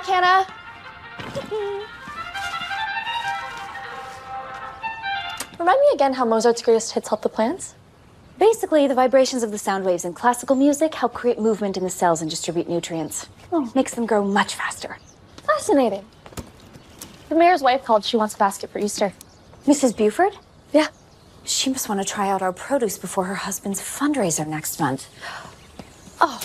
Hannah. Remind me again how Mozart's greatest hits help the plants? Basically, the vibrations of the sound waves in classical music help create movement in the cells and distribute nutrients. Oh, makes them grow much faster. Fascinating. The mayor's wife called. She wants a basket for Easter. Mrs. Buford? Yeah. She must want to try out our produce before her husband's fundraiser next month. Oh.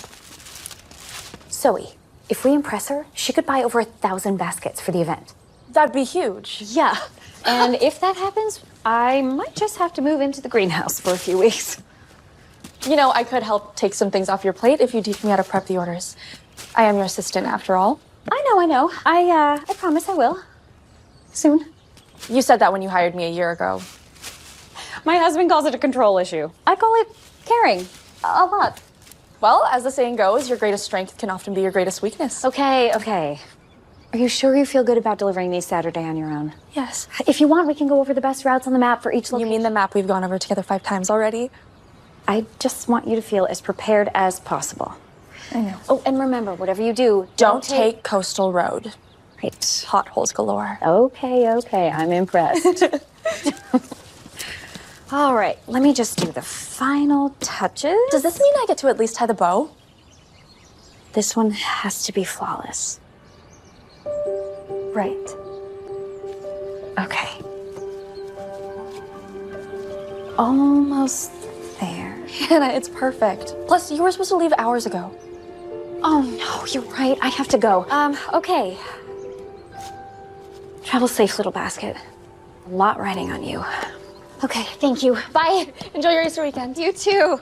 Zoe, if we impress her, she could buy over 1,000 baskets for the event. That'd be huge. Yeah. And if that happens, I might just have to move into the greenhouse for a few weeks. You know, I could help take some things off your plate if you teach me how to prep the orders. I am your assistant after all. I know. I promise I will. Soon. You said that when you hired me a year ago. My husband calls it a control issue. I call it caring. A lot. Well, as the saying goes, your greatest strength can often be your greatest weakness. Okay. Are you sure you feel good about delivering these Saturday on your own? Yes. If you want, we can go over the best routes on the map for each location. You mean the map we've gone over together 5 times already? I just want you to feel as prepared as possible. I know. Oh, and remember, whatever you do, Don't take Coastal Road. Right. Potholes galore. Okay, I'm impressed. All right, let me just do the final touches. Does this mean I get to at least tie the bow? This one has to be flawless. Right. Okay. Almost there. Hannah, it's perfect. Plus, you were supposed to leave hours ago. Oh, no, you're right. I have to go. Okay. Travel safe, little basket. A lot riding on you. Okay, thank you. Bye. Enjoy your Easter weekend. You too.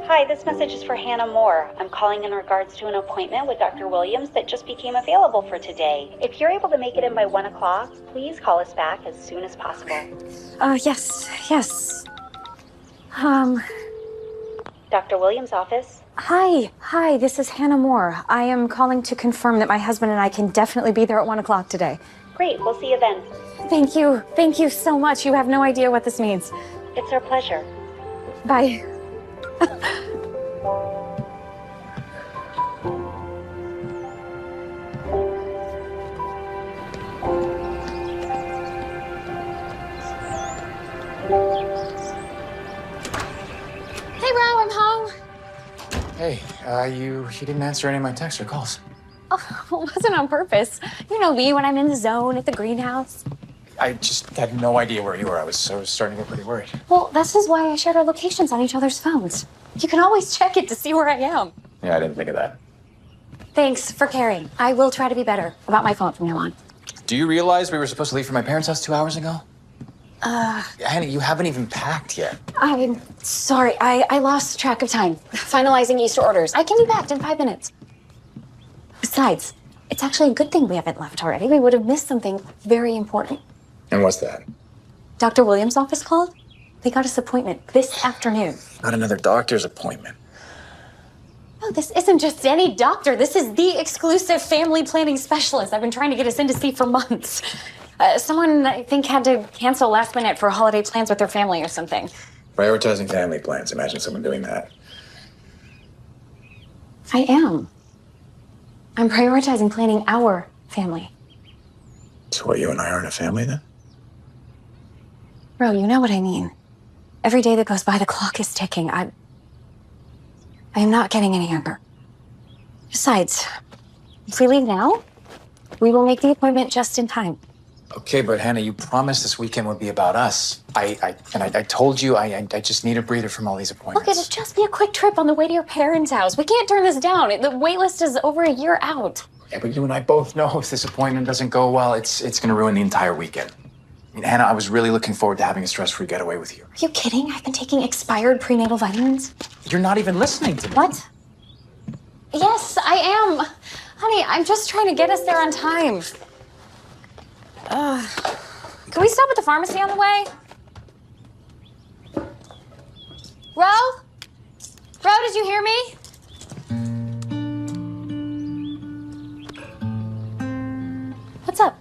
Hi, this message is for Hannah Moore. I'm calling in regards to an appointment with Dr. Williams that just became available for today. If you're able to make it in by 1 o'clock, please call us back as soon as possible. Yes. Dr. Williams' office. Hi, this is Hannah Moore. I am calling to confirm that my husband and I can definitely be there at 1 o'clock today. Great, we'll see you then. Thank you so much. You have no idea what this means. It's our pleasure. Bye. Hey, Ro, I'm home. Hey, you didn't answer any of my texts or calls. Oh, it wasn't on purpose. You know me when I'm in the zone at the greenhouse. I just had no idea where you were. I was starting to get pretty worried. Well, this is why I shared our locations on each other's phones. You can always check it to see where I am. Yeah, I didn't think of that. Thanks for caring. I will try to be better about my phone from now on. Do you realize we were supposed to leave for my parents' house 2 hours ago? Hannah, you haven't even packed yet. I'm sorry. I lost track of time. Finalizing Easter orders. I can be back in 5 minutes. Besides, it's actually a good thing we haven't left already. We would have missed something very important. And what's that? Dr. Williams' office called. They got us an appointment this afternoon. Not another doctor's appointment. No, this isn't just any doctor. This is the exclusive family planning specialist I've been trying to get us in to see for months. Someone, I think, had to cancel last minute for holiday plans with their family or something. Prioritizing family plans. Imagine someone doing that. I am. I'm prioritizing planning our family. So what, you and I aren't a family then? Bro, you know what I mean. Every day that goes by, the clock is ticking. I am not getting any younger. Besides, if we leave now, we will make the appointment just in time. Okay, but Hannah, you promised this weekend would be about us. I told you I just need a breather from all these appointments. Look, it'll just be a quick trip on the way to your parents' house. We can't turn this down. The wait list is over a year out. Yeah, but you and I both know if this appointment doesn't go well, it's going to ruin the entire weekend. I mean, Hannah, I was really looking forward to having a stress-free getaway with you. Are you kidding? I've been taking expired prenatal vitamins. You're not even listening to me. What? Yes, I am. Honey, I'm just trying to get us there on time. Can we stop at the pharmacy on the way? Ro? Ro, did you hear me? What's up?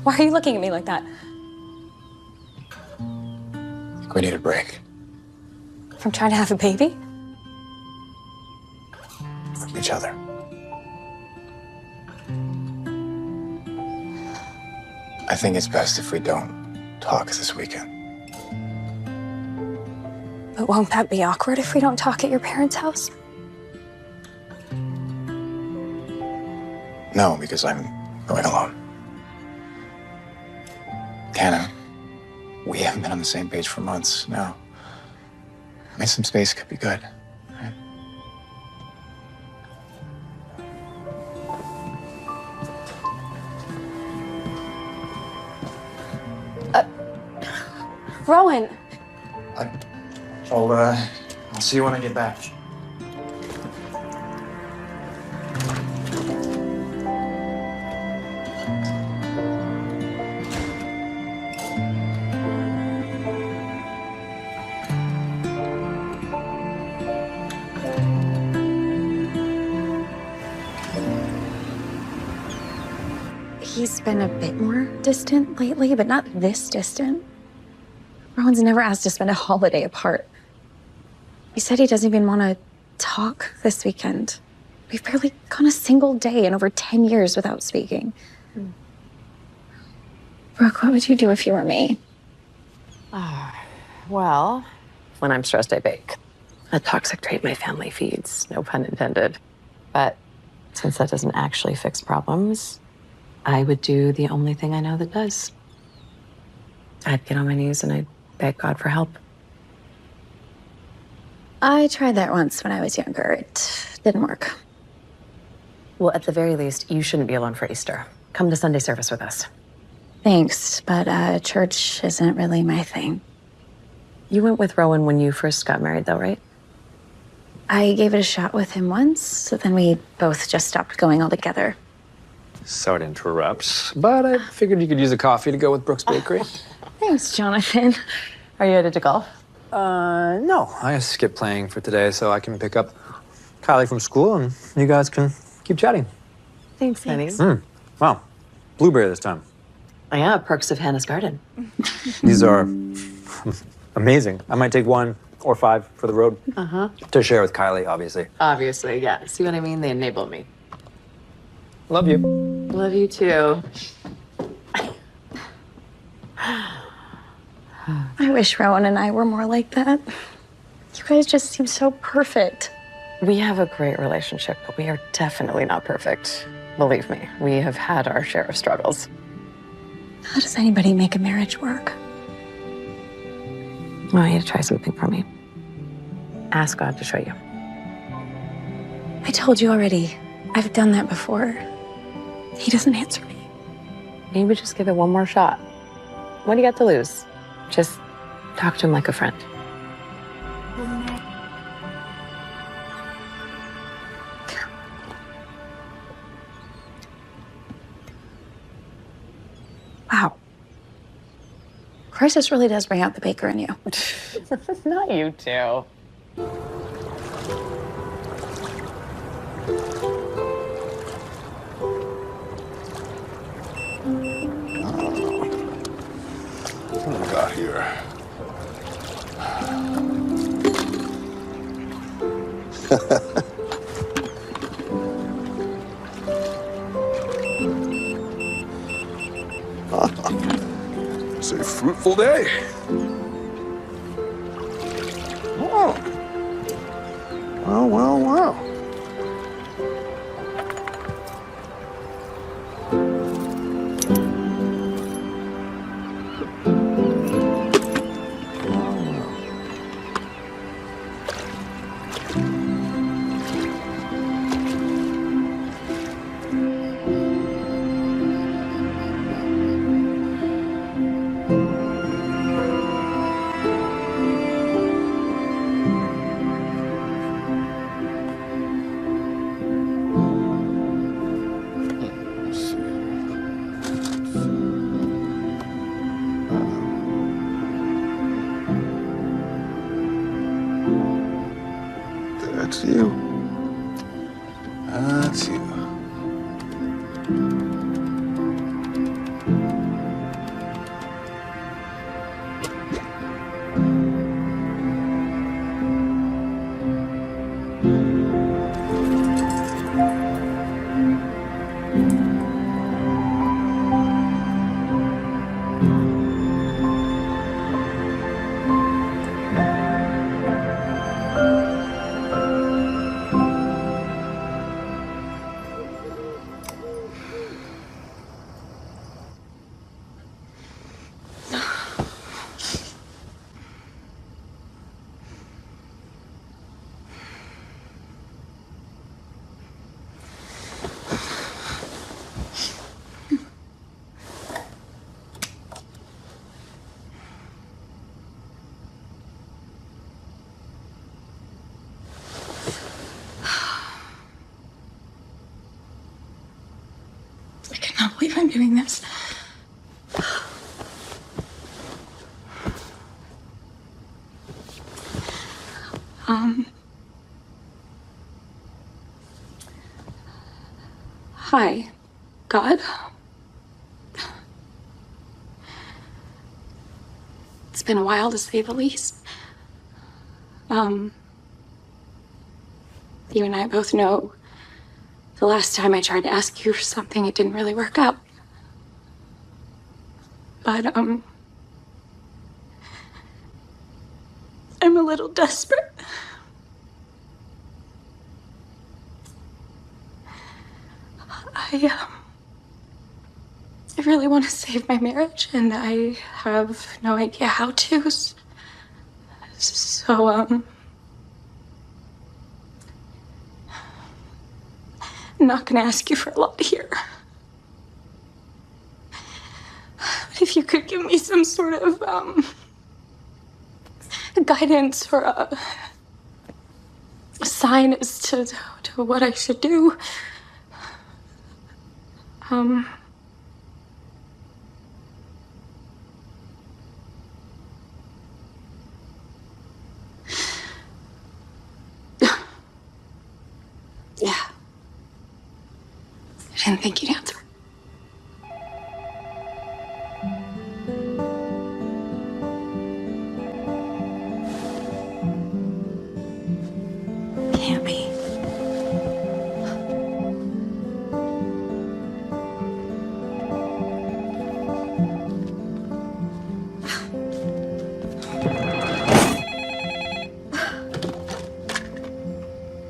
Why are you looking at me like that? I think we need a break From trying to have a baby? from each other. I think it's best if we don't talk this weekend. But won't that be awkward if we don't talk at your parents' house? No, because I'm going alone. Hannah, we haven't been on the same page for months now. I mean, some space could be good. Right? Rowan! I'll see you when I get back. He's been a bit more distant lately, but not this distant. Rowan's never asked to spend a holiday apart. He said he doesn't even want to talk this weekend. We've barely gone a single day in over 10 years without speaking. Brooke, what would you do if you were me? Well, when I'm stressed, I bake. A toxic trait my family feeds, no pun intended. But since that doesn't actually fix problems, I would do the only thing I know that does. I'd get on my knees and I'd beg God for help. I tried that once when I was younger. It didn't work. Well, at the very least, you shouldn't be alone for Easter. Come to Sunday service with us. Thanks, but church isn't really my thing. You went with Rowan when you first got married, though, right? I gave it a shot with him once, so then we both just stopped going altogether. Sorry to interrupt, but I figured you could use a coffee to go with Brooks Bakery. Thanks, Jonathan. Are you headed to golf? No, I skipped playing for today so I can pick up Kylie from school and you guys can keep chatting. Thanks, honey. Wow, blueberry this time. Oh, yeah, perks of Hannah's garden. These are amazing. I might take 1 or 5 for the road. To share with Kylie, obviously. Obviously, yeah. See what I mean? They enable me. Love you. Love you too. I wish Rowan and I were more like that. You guys just seem so perfect. We have a great relationship, but we are definitely not perfect. Believe me, we have had our share of struggles. How does anybody make a marriage work? I want you to try something for me. Ask God to show you. I told you already. I've done that before. He doesn't answer me. Maybe just give it one more shot. What do you got to lose? Just talk to him like a friend. Wow. Crisis really does bring out the baker in you. Not you two. What do we got here? It's a fruitful day. Oh. Wow. That's you. That's you. believe I'm doing this. Hi, God. It's been a while, to say the least. You and I both know the last time I tried to ask you for something, it didn't really work out. But, I'm a little desperate. I really want to save my marriage, and I have no idea how to. So, I'm not gonna ask you for a lot here. But if you could give me some sort of, guidance or a sign as to what I should do. Yeah. I didn't think you'd answer. Can't be.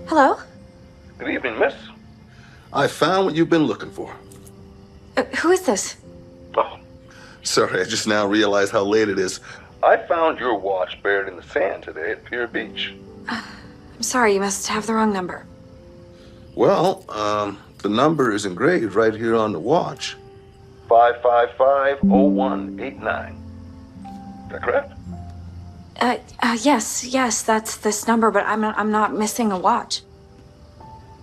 Hello? Good evening, miss. I found what you've been looking for. Who is this? Oh, sorry, I just now realized how late it is. I found your watch buried in the sand today at Pier Beach. I'm sorry, you must have the wrong number. Well, the number is engraved right here on the watch. 555-0189. Is that correct? Yes, that's this number, but I'm not missing a watch.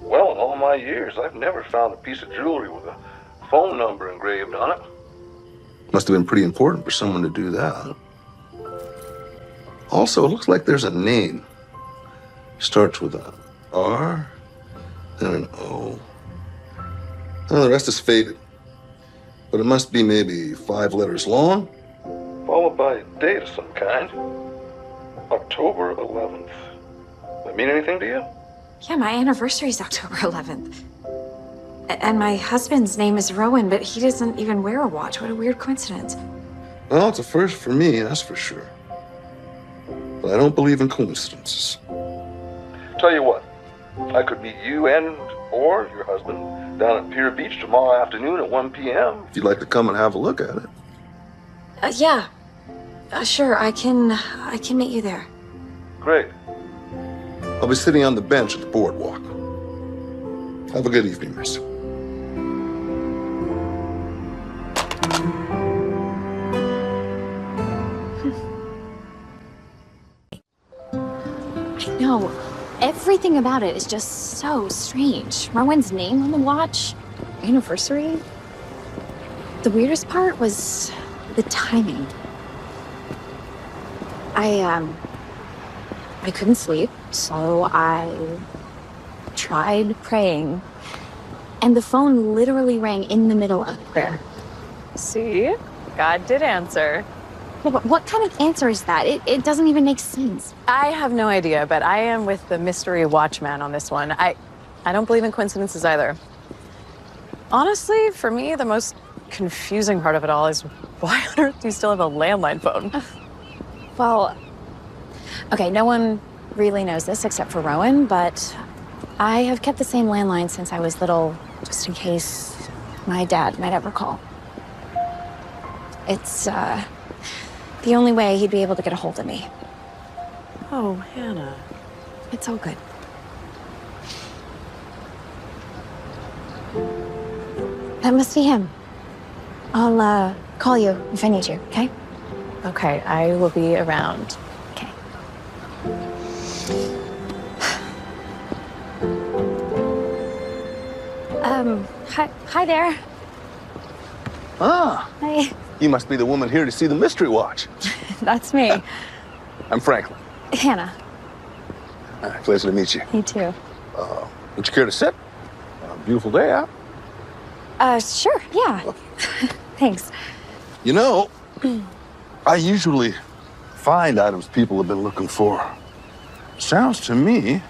Well, in all my years, I've never found a piece of jewelry with a phone number engraved on it. Must have been pretty important for someone to do that. Also, it looks like there's a name. Starts with a R, then an O. Well, the rest is faded. But it must be maybe 5 letters long, followed by a date of some kind. October 11th. That mean anything to you? Yeah, my anniversary is October 11th. And my husband's name is Rowan, but he doesn't even wear a watch. What a weird coincidence. Well, it's a first for me, that's for sure. But I don't believe in coincidences. Tell you what, I could meet you or your husband down at Pier Beach tomorrow afternoon at 1 p.m. if you'd like to come and have a look at it. Yeah. Sure, I can meet you there. Great. I'll be sitting on the bench at the boardwalk. Have a good evening, miss. No, everything about it is just so strange. Rowan's name on the watch, anniversary. The weirdest part was the timing. I couldn't sleep, so I tried praying. And the phone literally rang in the middle of prayer. See? God did answer. Yeah, but what kind of answer is that? It doesn't even make sense. I have no idea, but I am with the mystery watchman on this one. I don't believe in coincidences either. Honestly, for me, the most confusing part of it all is why on earth do you still have a landline phone? Well, okay, no one really knows this except for Rowan, but I have kept the same landline since I was little, just in case my dad might ever call. It's, the only way he'd be able to get a hold of me. Oh, Hannah. It's all good. That must be him. I'll, call you if I need you, okay? Okay, I will be around. Okay. Hi there. Ah, Hi. you must be the woman here to see the mystery watch. That's me. I'm Franklin. Hannah. Pleasure to meet you. You too. Would you care to sit? Beautiful day out. Sure, yeah. Thanks. You know, I usually find items people have been looking for. Sounds to me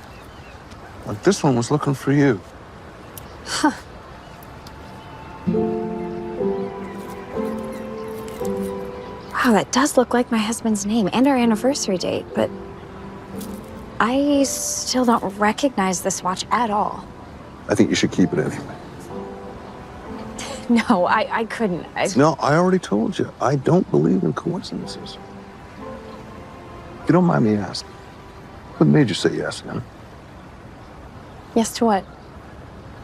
like this one was looking for you. Wow, that does look like my husband's name and our anniversary date, but I still don't recognize this watch at all. I think you should keep it anyway. No, I couldn't. No, I already told you, I don't believe in coincidences. If you don't mind me asking, what made you say yes, man? Yes to what?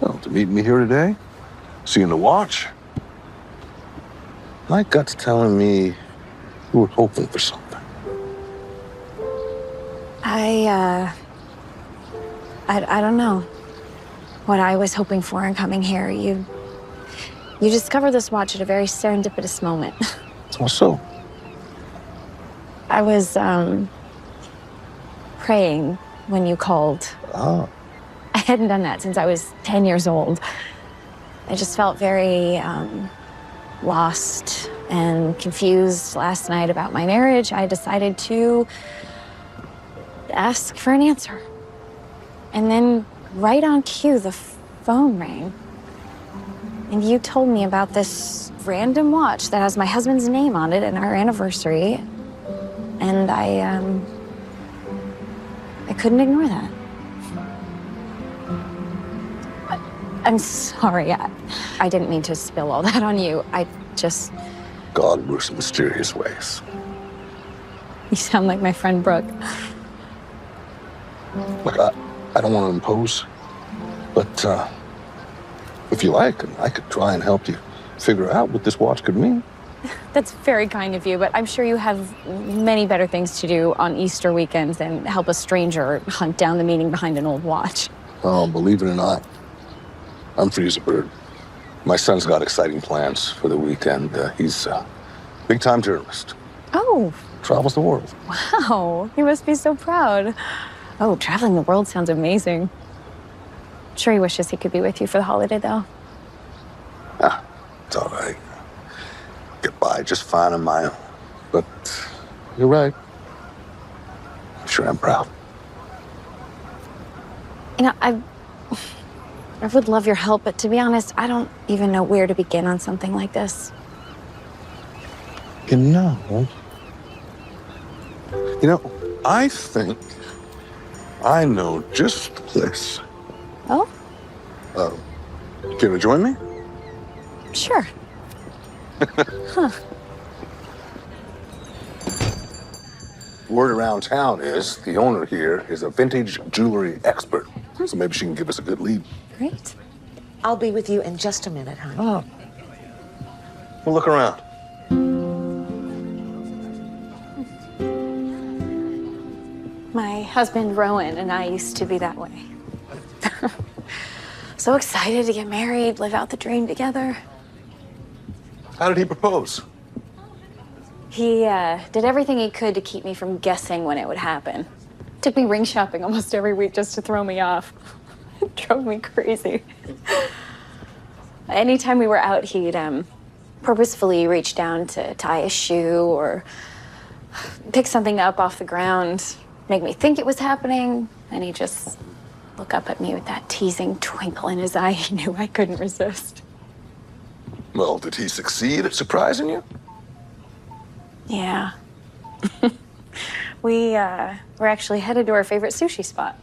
Well, to meet me here today, seeing the watch. My gut's telling me you were hoping for something. I don't know what I was hoping for in coming here. You discovered this watch at a very serendipitous moment. How so? I was praying when you called. Ah, I hadn't done that since I was 10 years old. I just felt very lost and confused last night about my marriage. I decided to ask for an answer. And then right on cue, the phone rang. And you told me about this random watch that has my husband's name on it and our anniversary. And I couldn't ignore that. I'm sorry. I didn't mean to spill all that on you. I just... God works in mysterious ways. You sound like my friend Brooke. Look, I don't want to impose, but if you like, I could try and help you figure out what this watch could mean. That's very kind of you, but I'm sure you have many better things to do on Easter weekends than help a stranger hunt down the meaning behind an old watch. Oh, believe it or not, I'm free as a bird. My son's got exciting plans for the weekend. He's a big-time journalist. Oh, Travels the world. wow. You must be so proud. Oh, traveling the world sounds amazing. Sure he wishes he could be with you for the holiday, though. Ah, it's all right. Get by just fine on my own. But you're right. I'm sure I'm proud. You know, I would love your help, but to be honest, I don't even know where to begin on something like this. You know, I think I know just the place. Oh? Can you join me? Sure. Huh. Word around town is the owner here is a vintage jewelry expert. So maybe she can give us a good lead. Great. I'll be with you in just a minute, honey. Oh. We'll look around. My husband, Rowan, and I used to be that way. So excited to get married, live out the dream together. How did he propose? He did everything he could to keep me from guessing when it would happen. Took me ring shopping almost every week just to throw me off. It drove me crazy. Anytime we were out, he'd purposefully reach down to tie a shoe or pick something up off the ground, make me think it was happening, and he'd just look up at me with that teasing twinkle in his eye he knew I couldn't resist. Well, did he succeed at surprising you? Yeah. We were actually headed to our favorite sushi spot.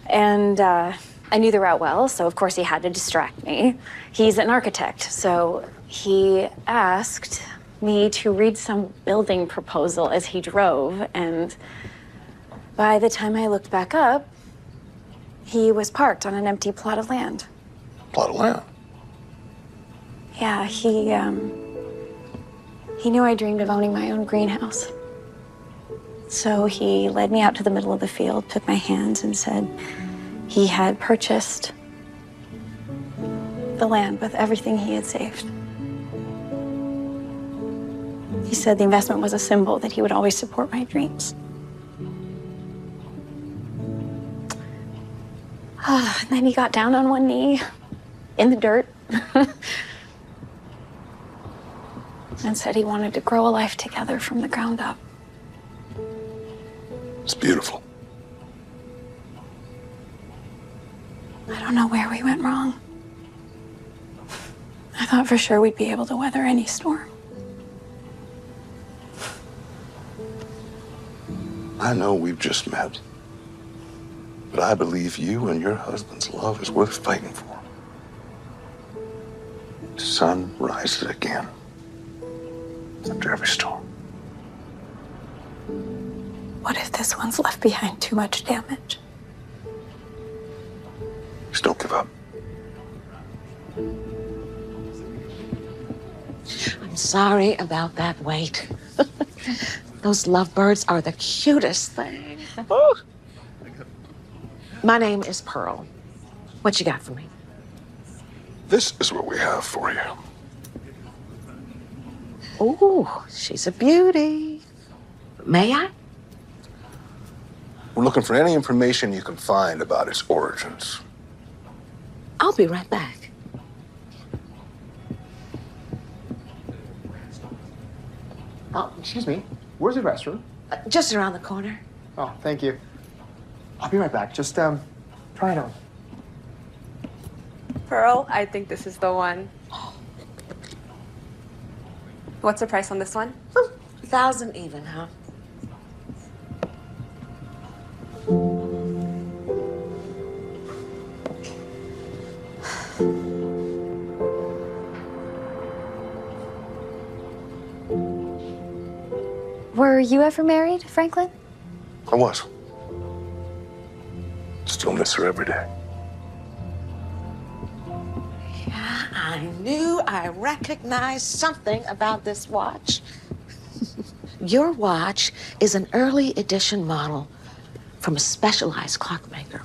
And I knew the route well, so of course he had to distract me. He's an architect, so he asked me to read some building proposal as he drove, and by the time I looked back up, he was parked on an empty plot of land. Plot of land? Yeah, he knew I dreamed of owning my own greenhouse. So he led me out to the middle of the field, took my hands, and said he had purchased the land with everything he had saved. He said the investment was a symbol that he would always support my dreams. And then he got down on one knee in the dirt and said he wanted to grow a life together from the ground up. It's beautiful. I don't know where we went wrong. I thought for sure we'd be able to weather any storm. I know we've just met, but I believe you and your husband's love is worth fighting for. The sun rises again after every storm. What if this one's left behind too much damage? Just don't give up. I'm sorry about that wait. Those lovebirds are the cutest thing. My name is Pearl. What you got for me? This is what we have for you. Ooh, she's a beauty. May I? We're looking for any information you can find about its origins. I'll be right back. Oh, excuse me. Where's the restroom? Just around the corner. Oh, thank you. I'll be right back. Just, try it on. Pearl, I think this is the one. What's the price on this one? 1,000 even, huh? Were you ever married, Franklin? I was. Still miss her every day. Yeah, I knew I recognized something about this watch. Your watch is an early edition model from a specialized clockmaker.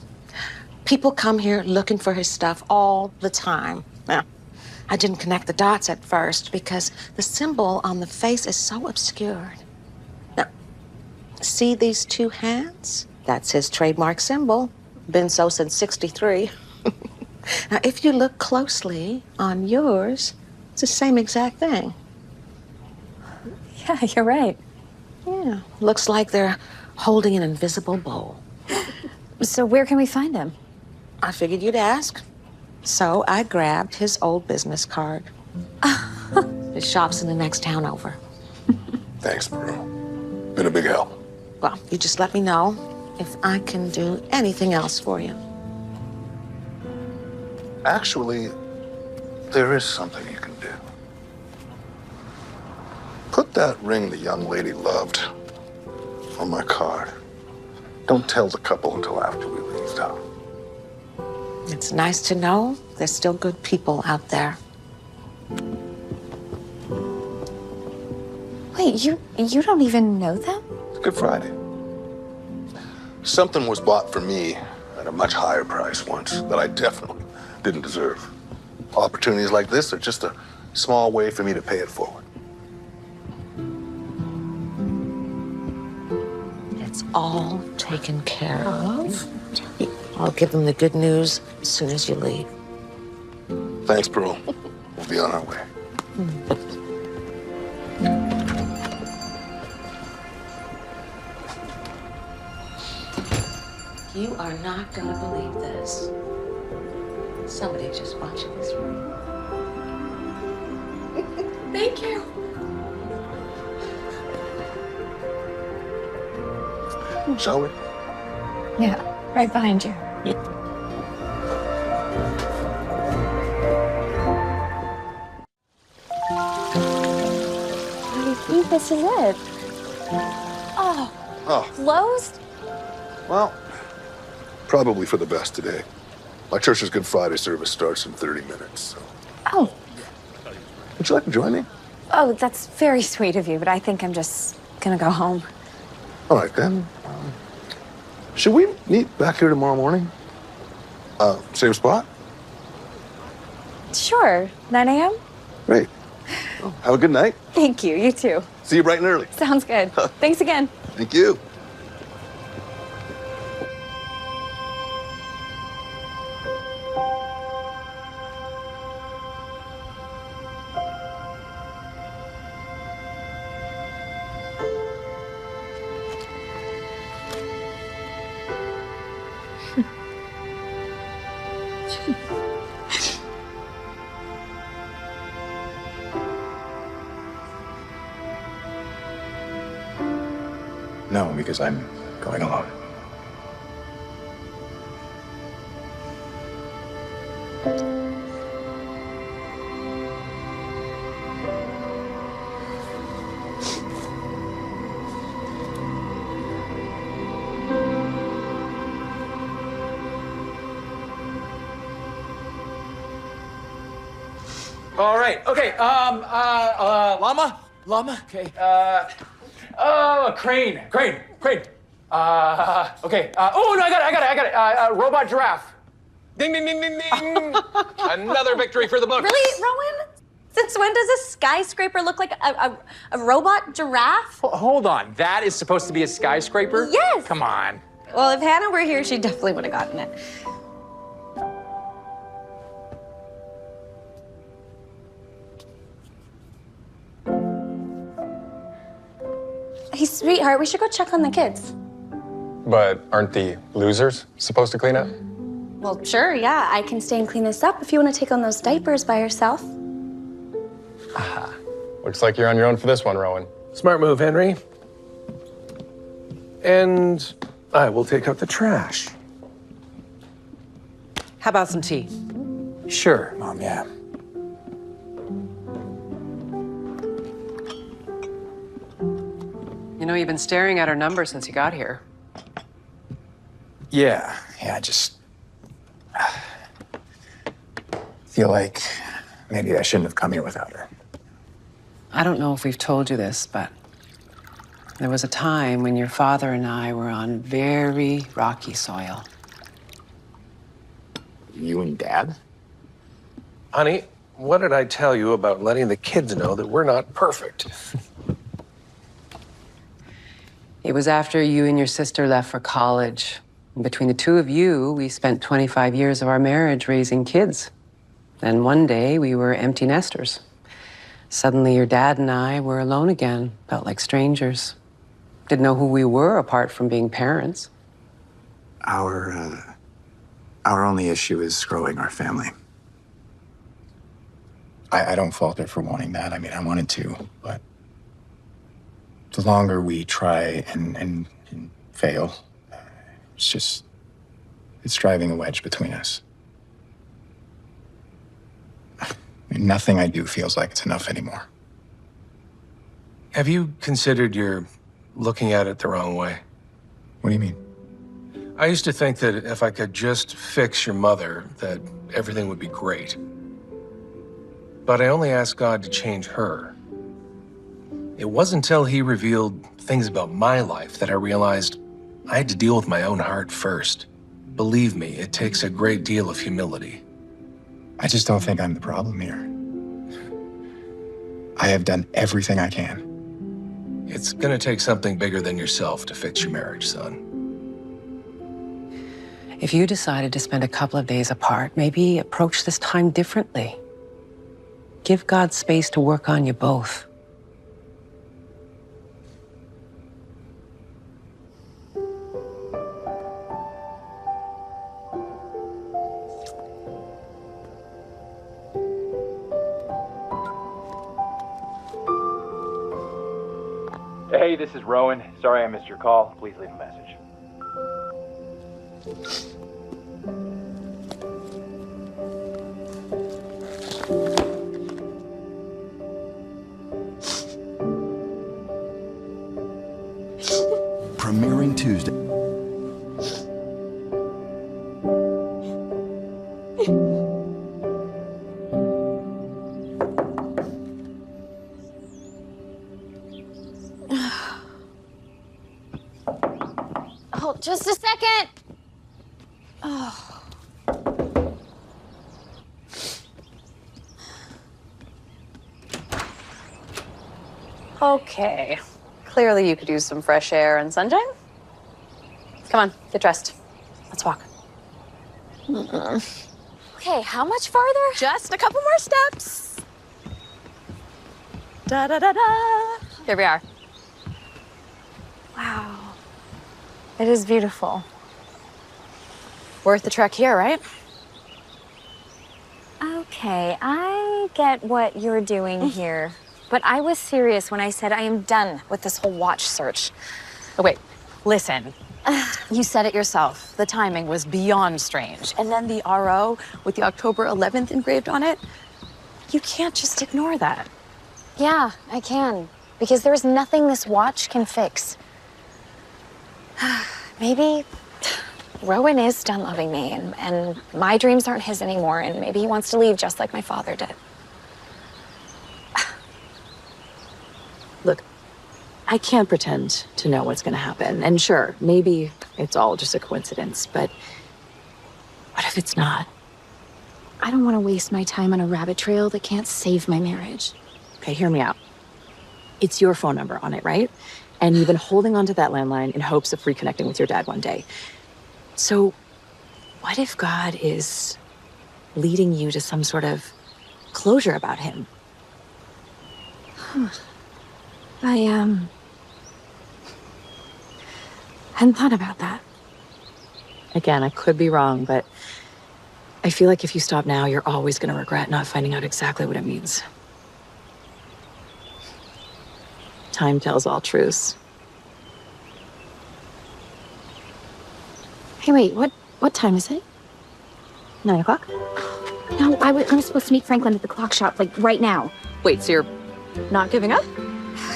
People come here looking for his stuff all the time. Now, I didn't connect the dots at first because the symbol on the face is so obscured. Now, see these two hands? That's his trademark symbol. Been so since '63. Now, if you look closely on yours, it's the same exact thing. Yeah, you're right. Yeah, looks like they're holding an invisible bowl. So where can we find him? I figured you'd ask. So I grabbed his old business card. His shop's in the next town over. Thanks, Pearl. Been a big help. Well, you just let me know if I can do anything else for you. Actually, there is something you can do. Put that ring the young lady loved on my card. Don't tell the couple until after we leave, though. It's nice to know there's still good people out there. Wait, you don't even know them? It's Good Friday. Something was bought for me at a much higher price once that I definitely didn't deserve. Opportunities like this are just a small way for me to pay it forward. It's all taken care of. I'll give them the good news as soon as you leave. Thanks, Pearl. We'll be on our way. You are not gonna believe this. Somebody just watching this room. Thank you. Shall we? Yeah, right behind you. I think this is it. Oh, Oh, closed? well, probably for the best today. My church's Good Friday service starts in 30 minutes, so. Oh, Would you like to join me? oh, that's very sweet of you, but I think I'm just gonna go home. All right, then. Should we meet back here tomorrow morning? Same spot? Sure, 9 a.m.? Great. Have a good night. Thank you. You too. See you bright and early. Sounds good. Thanks again. Thank you. No, because I'm going alone. All right. Okay. Llama. Okay. Crane. Okay. Oh no, I got it. Robot giraffe. Ding, ding, ding, ding, ding. Another victory for the books. Really, Rowan? Since when does a skyscraper look like a robot giraffe? Hold on. That is supposed to be a skyscraper? Yes. Come on. Well, if Hannah were here, she definitely would have gotten it. Hey, sweetheart, we should go check on the kids. But aren't the losers supposed to clean up? Well, sure, yeah. I can stay and clean this up if you want to take on those diapers by yourself. Aha. Looks like you're on your own for this one, Rowan. Smart move, Henry. And I will take out the trash. How about some tea? Sure, Mom, yeah. You know, you've been staring at our number since you got here. Yeah, I just feel like maybe I shouldn't have come here without her. I don't know if we've told you this, but there was a time when your father and I were on very rocky soil. You and Dad? Honey, what did I tell you about letting the kids know that we're not perfect? It was after you and your sister left for college. And between the two of you, we spent 25 years of our marriage raising kids. Then one day, we were empty nesters. Suddenly, your dad and I were alone again, felt like strangers. Didn't know who we were apart from being parents. Our only issue is growing our family. I don't fault her for wanting that. I mean, I wanted to, but the longer we try and fail, it's driving a wedge between us. I mean, nothing I do feels like it's enough anymore. Have you considered you're looking at it the wrong way? What do you mean? I used to think that if I could just fix your mother, that everything would be great. But I only asked God to change her. It wasn't until he revealed things about my life that I realized I had to deal with my own heart first. Believe me, it takes a great deal of humility. I just don't think I'm the problem here. I have done everything I can. It's gonna take something bigger than yourself to fix your marriage, son. If you decided to spend a couple of days apart, maybe approach this time differently. Give God space to work on you both. Hey, this is Rowan. Sorry I missed your call. Please leave a message. Premiering Tuesday. Oh, just a second. Oh. Okay. Clearly you could use some fresh air and sunshine. Come on, get dressed. Let's walk. Okay, how much farther? Just a couple more steps. Da da da da. Here we are. Wow. It is beautiful. Worth the trek here, right? Okay, I get what you're doing here. But I was serious when I said I am done with this whole watch search. Oh, wait, listen. You said it yourself. The timing was beyond strange. And then the RO with the October 11th engraved on it. You can't just ignore that. Yeah, I can. Because there's nothing this watch can fix. Maybe Rowan is done loving me, and my dreams aren't his anymore, and maybe he wants to leave just like my father did. Look, I can't pretend to know what's going to happen. And sure, maybe it's all just a coincidence, but what if it's not? I don't want to waste my time on a rabbit trail that can't save my marriage. Okay, hear me out. It's your phone number on it, right? And you've been holding onto that landline in hopes of reconnecting with your dad one day. So what if God is leading you to some sort of closure about him? I hadn't thought about that. Again, I could be wrong, but I feel like if you stop now, you're always going to regret not finding out exactly what it means. Time tells all truths. Hey, wait, what time is it? 9 o'clock? No, I'm supposed to meet Franklin at the clock shop, like, right now. Wait, so you're not giving up?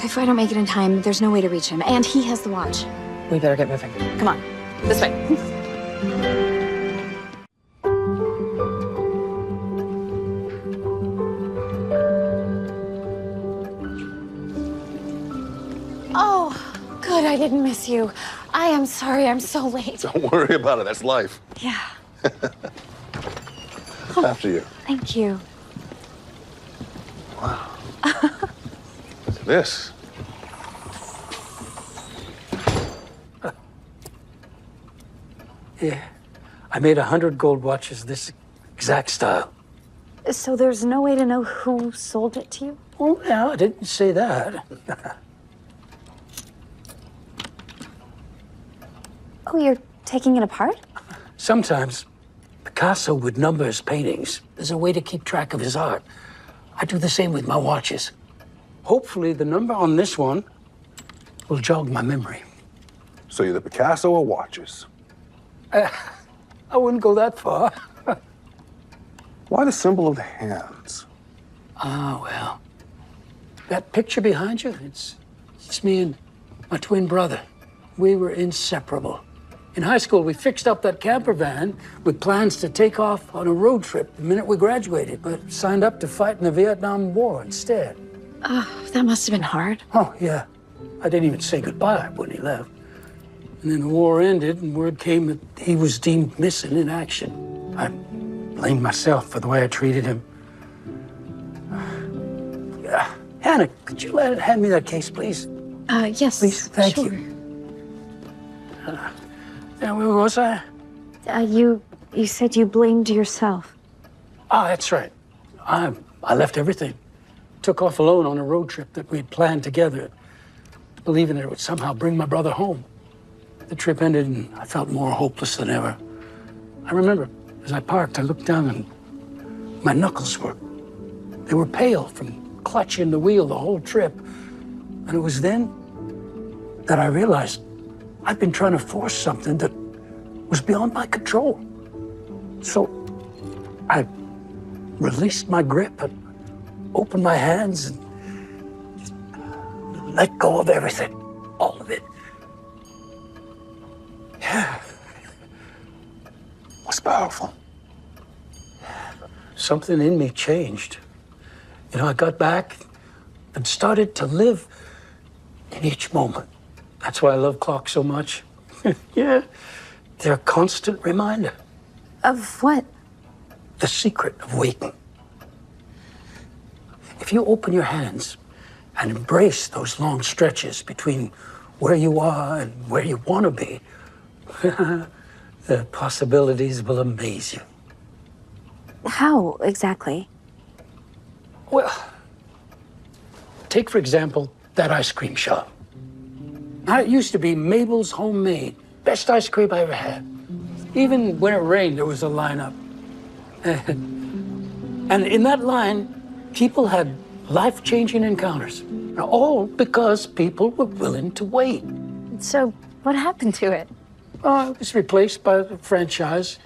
If I don't make it in time, there's no way to reach him, and he has the watch. We better get moving. Come on, this way. Oh, good, I didn't miss you. I am sorry, I'm so late. Don't worry about it. That's life. Yeah. After you. Thank you. Wow. Look at this. Yeah. I made 100 gold watches this exact style. So there's no way to know who sold it to you? Oh, no, I didn't say that. Oh, you're taking it apart? Sometimes Picasso would number his paintings. There's a way to keep track of his art. I do the same with my watches. Hopefully, the number on this one will jog my memory. So you're the Picasso of watches. I wouldn't go that far. Why the symbol of the hands? Ah, well. That picture behind you, it's me and my twin brother. We were inseparable. In high school, we fixed up that camper van with plans to take off on a road trip the minute we graduated, but signed up to fight in the Vietnam War instead. Oh, that must have been hard. Oh, yeah. I didn't even say goodbye when he left. And then the war ended, and word came that he was deemed missing in action. I blamed myself for the way I treated him. Hannah, could you hand me that case, please? Yes. Please, thank sure. you. Now, where was I? You said you blamed yourself. Ah, that's right. I left everything. Took off alone on a road trip that we'd planned together, believing that it would somehow bring my brother home. The trip ended, and I felt more hopeless than ever. I remember, as I parked, I looked down, and my knuckles were pale from clutching the wheel the whole trip. And it was then that I realized I'd been trying to force something that was beyond my control. So I released my grip and opened my hands and just let go of everything, all of it. Yeah. Was powerful. Something in me changed. You know, I got back and started to live in each moment. That's why I love clocks so much. Yeah, they're a constant reminder. Of what? The secret of waiting. If you open your hands and embrace those long stretches between where you are and where you want to be, the possibilities will amaze you. How exactly? Well, take, for example, that ice cream shop. Now, it used to be Mabel's Homemade. Best ice cream I ever had. Even when it rained, there was a lineup. And in that line, people had life-changing encounters. All because people were willing to wait. So, what happened to it? It was replaced by the franchise.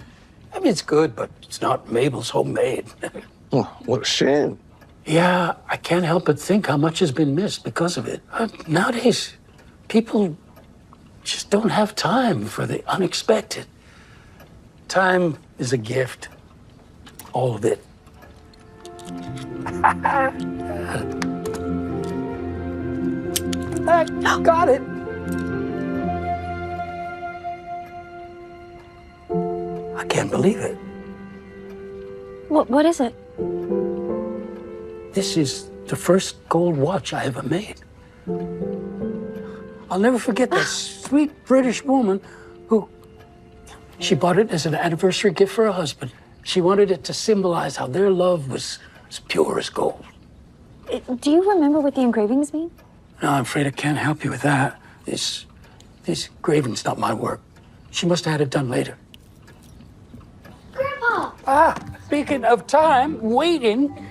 I mean, it's good, but it's not Mabel's Homemade. Oh, what a shame. Yeah, I can't help but think how much has been missed because of it. Nowadays, people just don't have time for the unexpected. Time is a gift. All of it. I got it. I can't believe it. What is it? This is the first gold watch I ever made. I'll never forget that sweet British woman who, she bought it as an anniversary gift for her husband. She wanted it to symbolize how their love was as pure as gold. Do you remember what the engravings mean? No, I'm afraid I can't help you with that. This engraving's not my work. She must have had it done later. Grandpa! Speaking of time, waiting.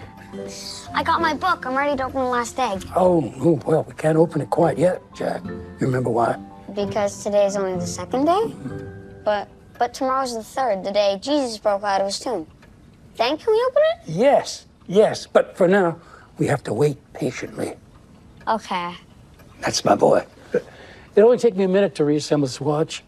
I got my book. I'm ready to open the last egg. Oh, well, we can't open it quite yet, Jack. You remember why? Because today's only the second day? But tomorrow's the third, the day Jesus broke out of his tomb. Then can we open it? Yes. But for now, we have to wait patiently. Okay. That's my boy. It'll only take me a minute to reassemble this watch.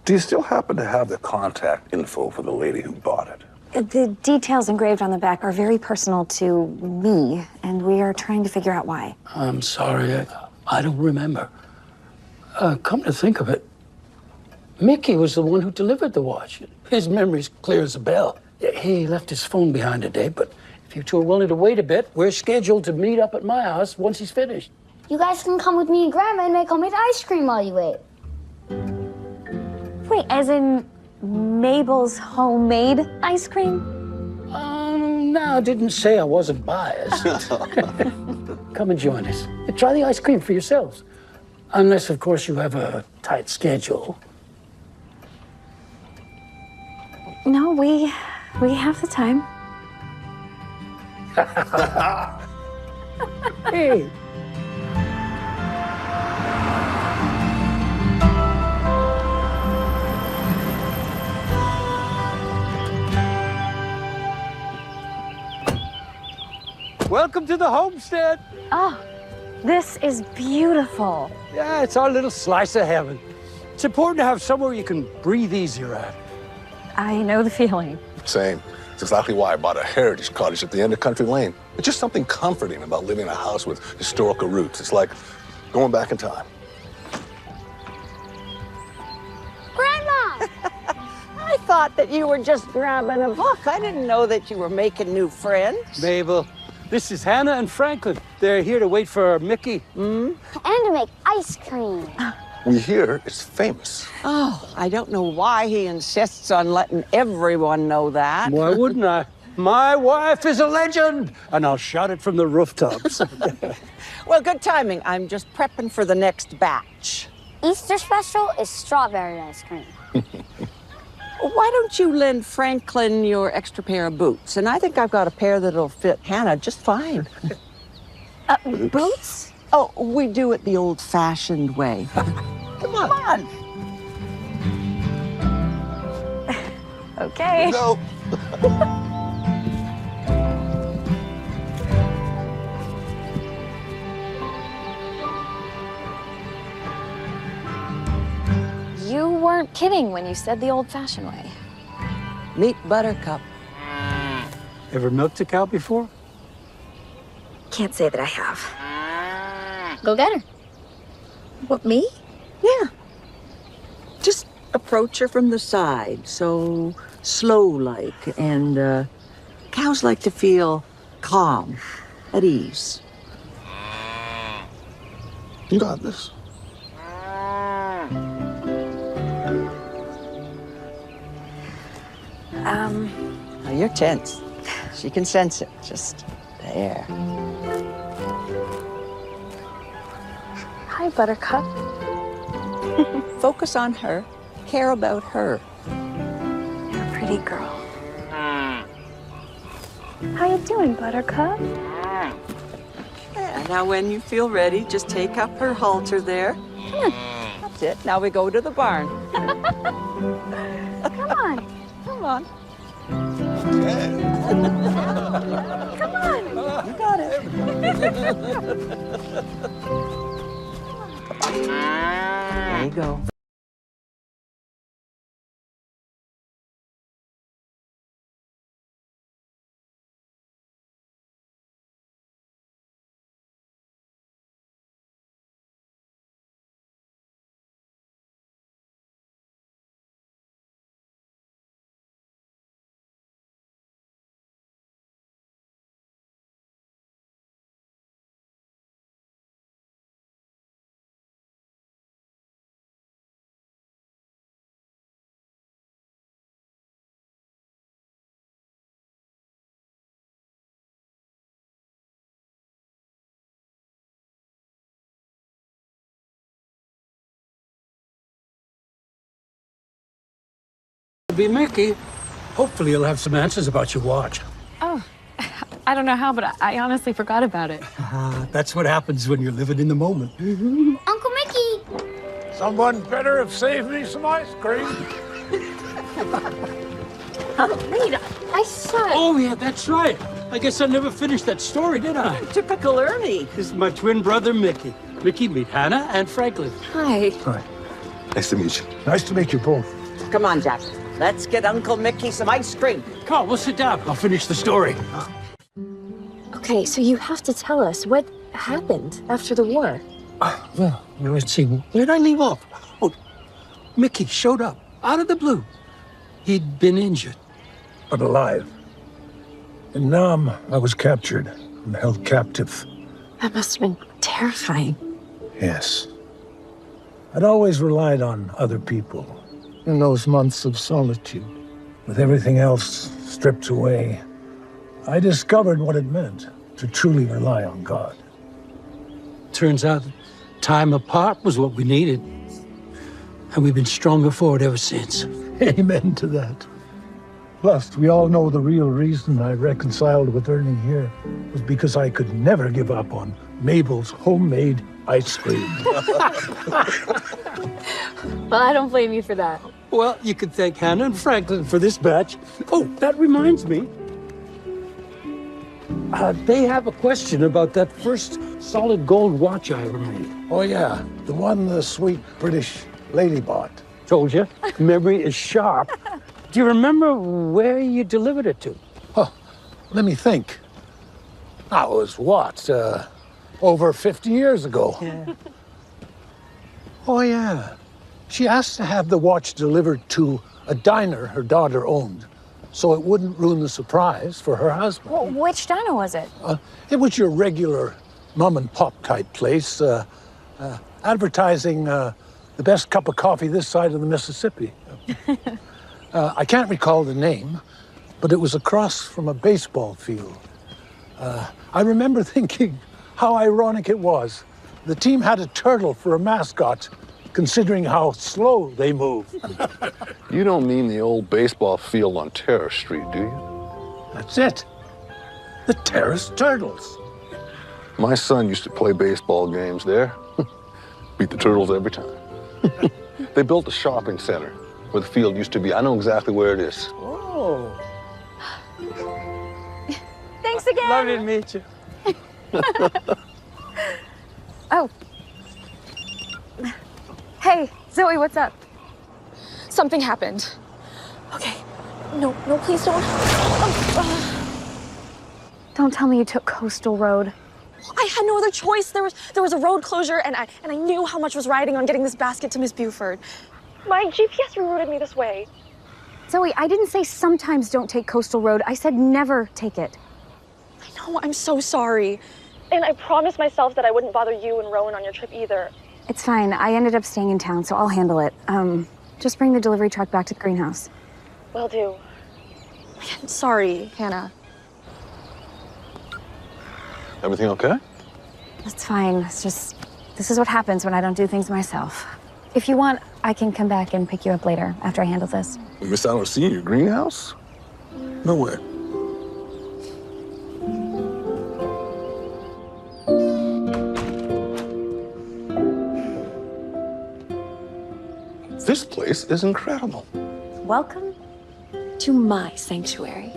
Do you still happen to have the contact info for the lady who bought it? The details engraved on the back are very personal to me, and we are trying to figure out why. I'm sorry, I don't remember. Come to think of it, Mickey was the one who delivered the watch. His memory's clear as a bell. He left his phone behind today, but if you two are willing to wait a bit, we're scheduled to meet up at my house once he's finished. You guys can come with me and Grandma and make homemade ice cream while you wait. Wait, as in Mabel's Homemade ice cream? No, I didn't say I wasn't biased. Come and join us. Try the ice cream for yourselves. Unless, of course, you have a tight schedule. No, we have the time. Hey. Welcome to the homestead. Oh, this is beautiful. Yeah, it's our little slice of heaven. It's important to have somewhere you can breathe easier at. I know the feeling. Same. It's exactly why I bought a heritage cottage at the end of Country Lane. It's just something comforting about living in a house with historical roots. It's like going back in time. Grandma! I thought that you were just grabbing a book. I didn't know that you were making new friends. Mabel, this is Hannah and Franklin. They're here to wait for Mickey. And to make ice cream. We hear it's famous. Oh, I don't know why he insists on letting everyone know that. Why wouldn't I? My wife is a legend, and I'll shout it from the rooftops. Well, good timing. I'm just prepping for the next batch. Easter special is strawberry ice cream. Why don't you lend Franklin your extra pair of boots? And I think I've got a pair that'll fit Hannah just fine. Boots? Oh, we do it the old-fashioned way. Come on. Okay. No. You weren't kidding when you said the old-fashioned way. Meet Buttercup. Ever milked a cow before? Can't say that I have. Go get her. What, me? Yeah. Just approach her from the side, so slow-like. And cows like to feel calm, at ease. You got this. Now you're tense. She can sense it. Just there. Hi, Buttercup. Focus on her. Care about her. You're a pretty girl. How you doing, Buttercup? Yeah, now when you feel ready, just take up her halter there. Come on. That's it. Now we go to the barn. Come on. Come on. Come on. You got it. There you go. Be Mickey. Hopefully you'll have some answers about your watch. Oh, I don't know how, but I honestly forgot about it. That's what happens when you're living in the moment. Uncle Mickey! Someone better have saved me some ice cream. Wait, I said... Oh, yeah, that's right. I guess I never finished that story, did I? Typical Ernie. This is my twin brother, Mickey. Mickey, meet Hannah and Franklin. Hi. Hi. Nice to meet you. Nice to meet you both. Come on, Jack. Let's get Uncle Mickey some ice cream. Come on, we'll sit down. I'll finish the story. Okay, so you have to tell us what happened after the war. Well, let's see. Where'd I leave off? Oh, Mickey showed up out of the blue. He'd been injured. But alive. In Nam, I was captured and held captive. That must have been terrifying. Yes. I'd always relied on other people in those months of solitude. With everything else stripped away, I discovered what it meant to truly rely on God. Turns out time apart was what we needed. And we've been stronger for it ever since. Amen to that. Plus, we all know the real reason I reconciled with Ernie here was because I could never give up on Mabel's homemade ice cream. Well, I don't blame you for that. Well, you could thank Hannah and Franklin for this batch. Oh, that reminds me. They have a question about that first solid gold watch I ever made. Oh, yeah. The one the sweet British lady bought. Told you, memory is sharp. Do you remember where you delivered it to? Oh, let me think. That was what, over 50 years ago. Yeah. Oh, yeah. She asked to have the watch delivered to a diner her daughter owned, so it wouldn't ruin the surprise for her husband. Well, which diner was it? It was your regular mom-and-pop type place, advertising the best cup of coffee this side of the Mississippi. I can't recall the name, but it was across from a baseball field. I remember thinking how ironic it was. The team had a turtle for a mascot, considering how slow they move. You don't mean the old baseball field on Terrace Street, do you? That's it. The Terrace Turtles. My son used to play baseball games there. Beat the Turtles every time. They built a shopping center where the field used to be. I know exactly where it is. Oh. Thanks again. Lovely to meet you. Oh. Hey, Zoe, what's up? Something happened. Okay. No, please don't. Don't tell me you took Coastal Road. I had no other choice. There was a road closure, and I knew how much was riding on getting this basket to Miss Buford. My GPS rerouted me this way. Zoe, I didn't say sometimes don't take Coastal Road. I said never take it. I know, I'm so sorry. And I promised myself that I wouldn't bother you and Rowan on your trip either. It's fine. I ended up staying in town, so I'll handle it. Just bring the delivery truck back to the greenhouse. Will do. Sorry, Hannah. Everything okay? It's fine. It's just, this is what happens when I don't do things myself. If you want, I can come back and pick you up later after I handle this. You missed out on seeing your greenhouse? No way. This place is incredible. Welcome to my sanctuary.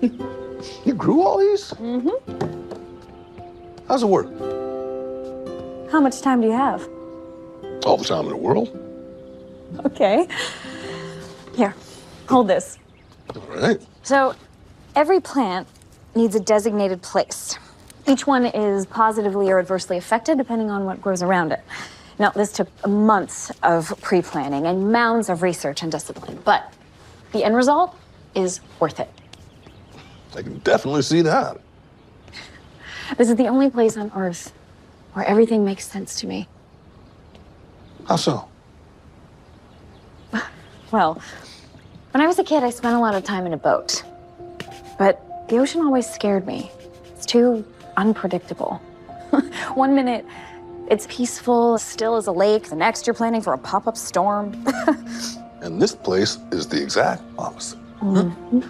You grew all these? Mm-hmm. How's it work? How much time do you have? All the time in the world. Okay. Here, hold this. All right. So, every plant needs a designated place. Each one is positively or adversely affected depending on what grows around it. Now, this took months of pre-planning and mounds of research and discipline, but the end result is worth it. I can definitely see that. This is the only place on Earth where everything makes sense to me. How so? Well, when I was a kid, I spent a lot of time in a boat. But the ocean always scared me. It's too unpredictable. 1 minute, it's peaceful, still as a lake. The next, you're planning for a pop-up storm. And this place is the exact opposite. Mm-hmm.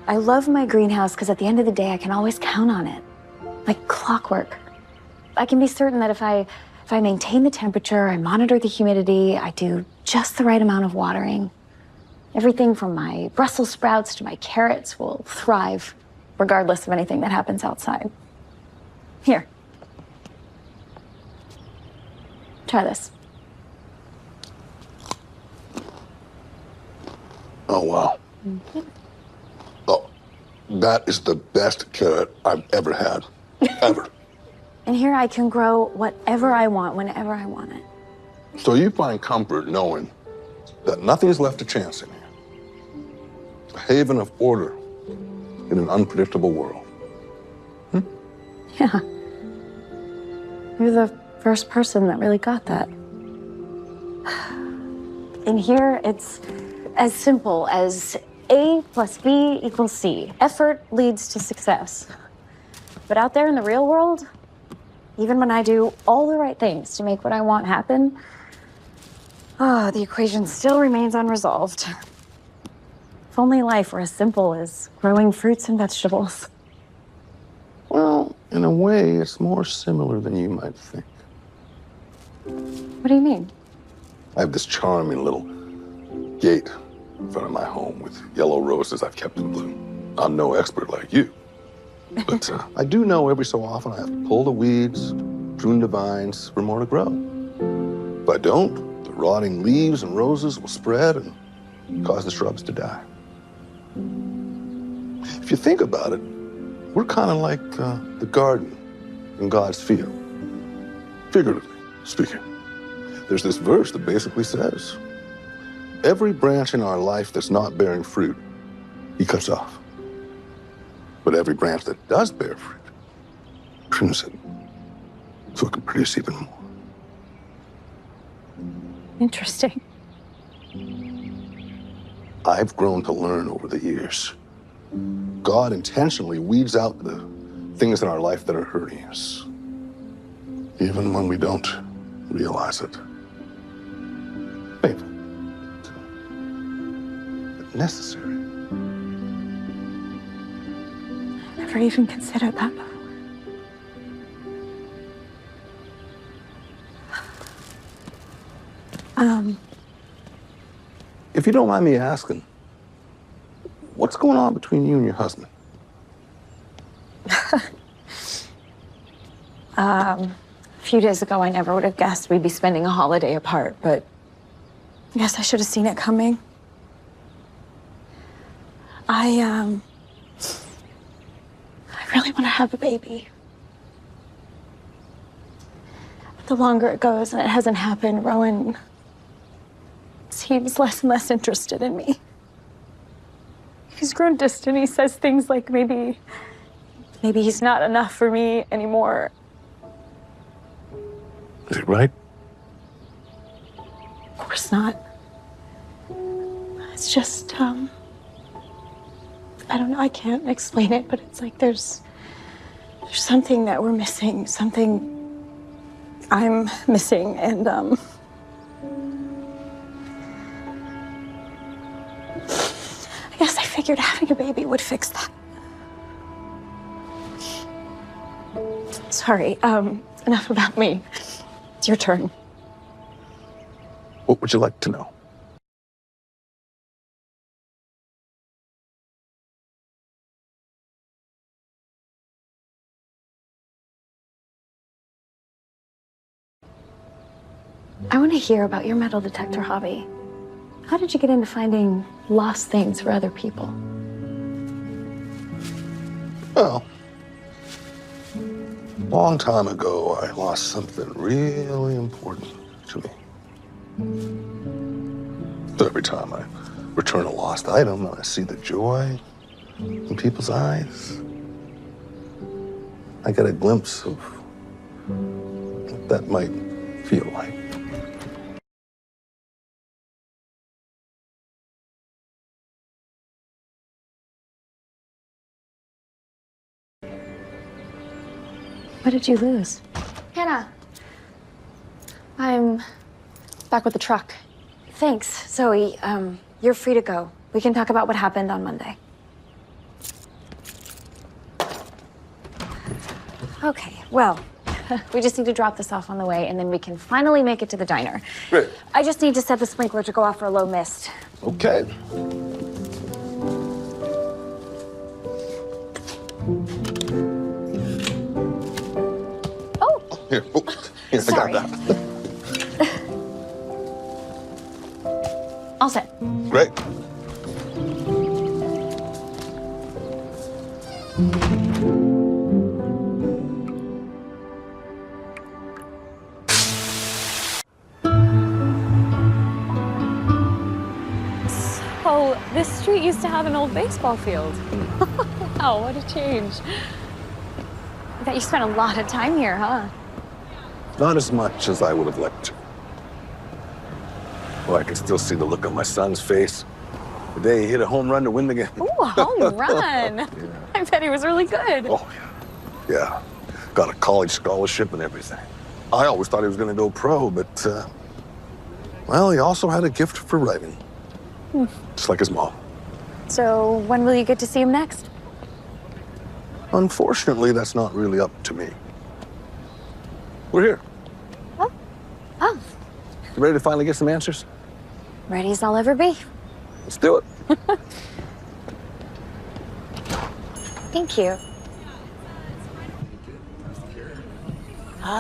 I love my greenhouse because at the end of the day, I can always count on it. Like clockwork. I can be certain that if I maintain the temperature, I monitor the humidity, I do just the right amount of watering, everything from my Brussels sprouts to my carrots will thrive regardless of anything that happens outside. Here. Try this. Oh, wow. Mm-hmm. Oh, that is the best carrot I've ever had. Ever. And here I can grow whatever I want, whenever I want it. So you find comfort knowing that nothing's left to chance in here. A haven of order in an unpredictable world. Yeah. You're the first person that really got that. In here, it's as simple as A plus B equals C. Effort leads to success. But out there in the real world, even when I do all the right things to make what I want happen, the equation still remains unresolved. If only life were as simple as growing fruits and vegetables. Well, in a way, it's more similar than you might think. What do you mean? I have this charming little gate in front of my home with yellow roses I've kept in bloom. I'm no expert like you. But I do know every so often I have to pull the weeds, prune the vines for more to grow. If I don't, the rotting leaves and roses will spread and cause the shrubs to die. If you think about it, we're kind of like the garden in God's field, figuratively speaking. There's this verse that basically says, every branch in our life that's not bearing fruit, he cuts off. But every branch that does bear fruit, prunes it so it can produce even more. Interesting. I've grown to learn over the years. God intentionally weeds out the things in our life that are hurting us, even when we don't realize it. Painful, but necessary. Never even considered that before. If you don't mind me asking, what's going on between you and your husband? A few days ago, I never would have guessed we'd be spending a holiday apart, but I guess I should have seen it coming. I really want to have a baby. But the longer it goes and it hasn't happened, Rowan seems less and less interested in me. He's grown distant. He says things like maybe maybe he's not enough for me anymore. Is it right? Of course not. It's just, I don't know, I can't explain it, but it's like there's something that we're missing, something I'm missing, and, I guess I figured having a baby would fix that. Sorry, enough about me. It's your turn. What would you like to know? I want to hear about your metal detector hobby. How did you get into finding lost things for other people? Well, long time ago, I lost something really important to me. But every time I return a lost item and I see the joy in people's eyes, I get a glimpse of what that might feel like. What did you lose? Hannah, I'm back with the truck. Thanks, Zoe. You're free to go. We can talk about what happened on Monday. Okay, well, we just need to drop this off on the way, and then we can finally make it to the diner. Great. I just need to set the sprinkler to go off for a low mist. Okay. Here, here, Sorry. I got that. All set. Great. So, this street used to have an old baseball field. Wow, what a change. I bet you spent a lot of time here, huh? Not as much as I would have liked to. Well, I can still see the look on my son's face the day he hit a home run to win the game. Ooh, a home run. Yeah. I bet he was really good. Oh, yeah. Yeah. Got a college scholarship and everything. I always thought he was going to go pro, but, well, he also had a gift for writing. Just like his mom. So, when will you get to see him next? Unfortunately, that's not really up to me. We're here. Oh. You ready to finally get some answers? Ready as I'll ever be. Let's do it. Thank you.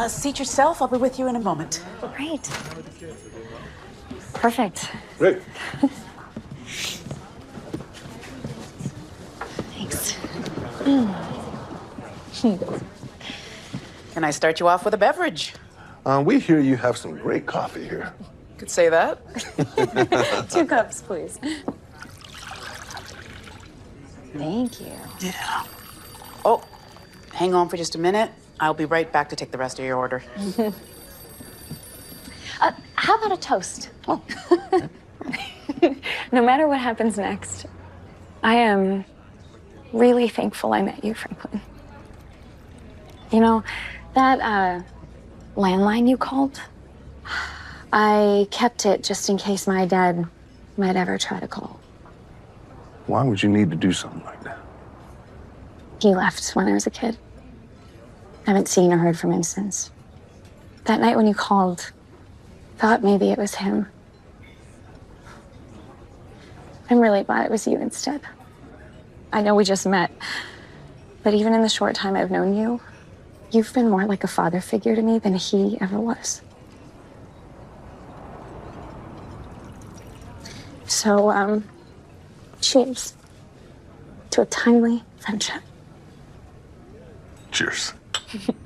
Seat yourself. I'll be with you in a moment. Great. Perfect. Great. Thanks. Can I start you off with a beverage? We hear you have some great coffee here. Could say that. 2 cups, please. Thank you. Yeah. Oh, hang on for just a minute. I'll be right back to take the rest of your order. How about a toast? Oh. No matter what happens next, I am really thankful I met you, Franklin. You know, that landline you called, I kept it just in case my dad might ever try to call. Why would you need to do something like that? He left when I was a kid. I haven't seen or heard from him since. That night when you called, thought maybe it was him. I'm really glad it was you instead. I know we just met, but even in the short time I've known you, you've been more like a father figure to me than he ever was. So, cheers to a timely friendship. Cheers.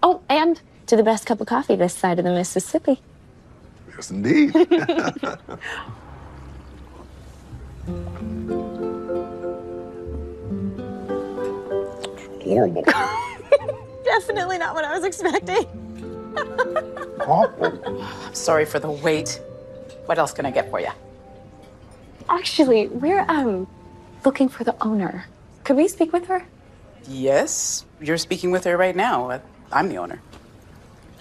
Oh, and to the best cup of coffee this side of the Mississippi. Yes, indeed. Horrible. definitely not what I was expecting. I'm sorry for the wait. What else can I get for you? Actually, we're looking for the owner. Could we speak with her? Yes, you're speaking with her right now. I'm the owner.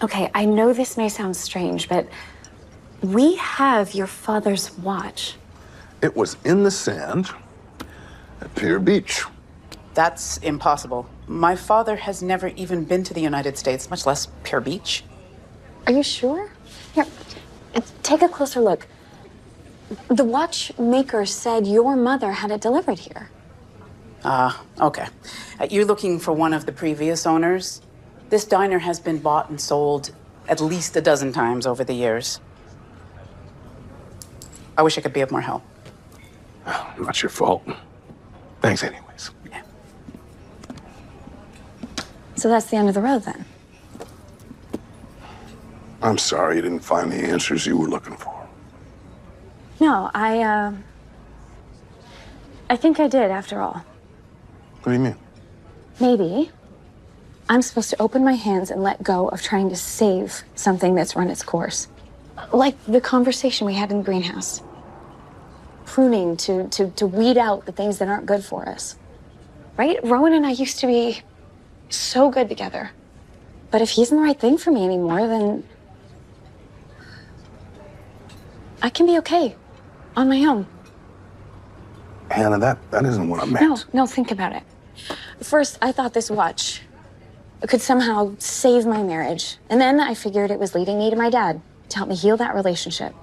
Okay, I know this may sound strange, but we have your father's watch. It was in the sand at Pier Beach. That's impossible. My father has never even been to the United States, much less Pier Beach. Are you sure? Here, take a closer look. The watchmaker said your mother had it delivered here. Okay. You're looking for one of the previous owners? This diner has been bought and sold at least a dozen times over the years. I wish I could be of more help. Not your fault. Thanks anyways. Yeah. So that's the end of the road then? I'm sorry you didn't find the answers you were looking for. No, I think I did after all. What do you mean? Maybe I'm supposed to open my hands and let go of trying to save something that's run its course. Like the conversation we had in the greenhouse. Pruning to weed out the things that aren't good for us. Right? Rowan and I used to be so good together. But if he isn't the right thing for me anymore, then I can be okay on my own. Hannah, that isn't what I meant. No, think about it. First, I thought this watch could somehow save my marriage. And then I figured it was leading me to my dad to help me heal that relationship.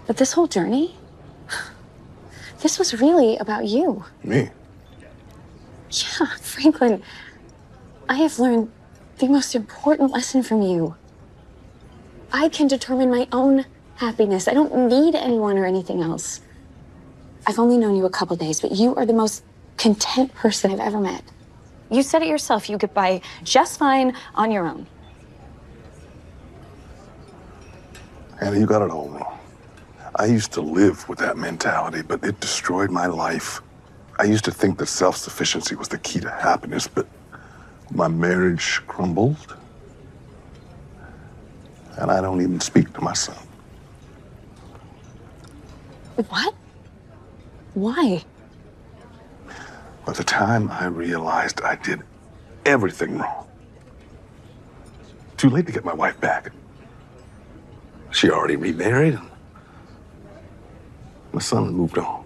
But this whole journey, this was really about you. Me? Yeah, Franklin, I have learned the most important lesson from you. I can determine my own happiness. I don't need anyone or anything else. I've only known you a couple days, but you are the most content person I've ever met. You said it yourself, you get by just fine on your own. Hannah, you got it all wrong. I used to live with that mentality, but it destroyed my life. I used to think that self-sufficiency was the key to happiness, but my marriage crumbled, and I don't even speak to my son. What? Why? By the time I realized I did everything wrong, too late to get my wife back. She already remarried, and my son had moved on.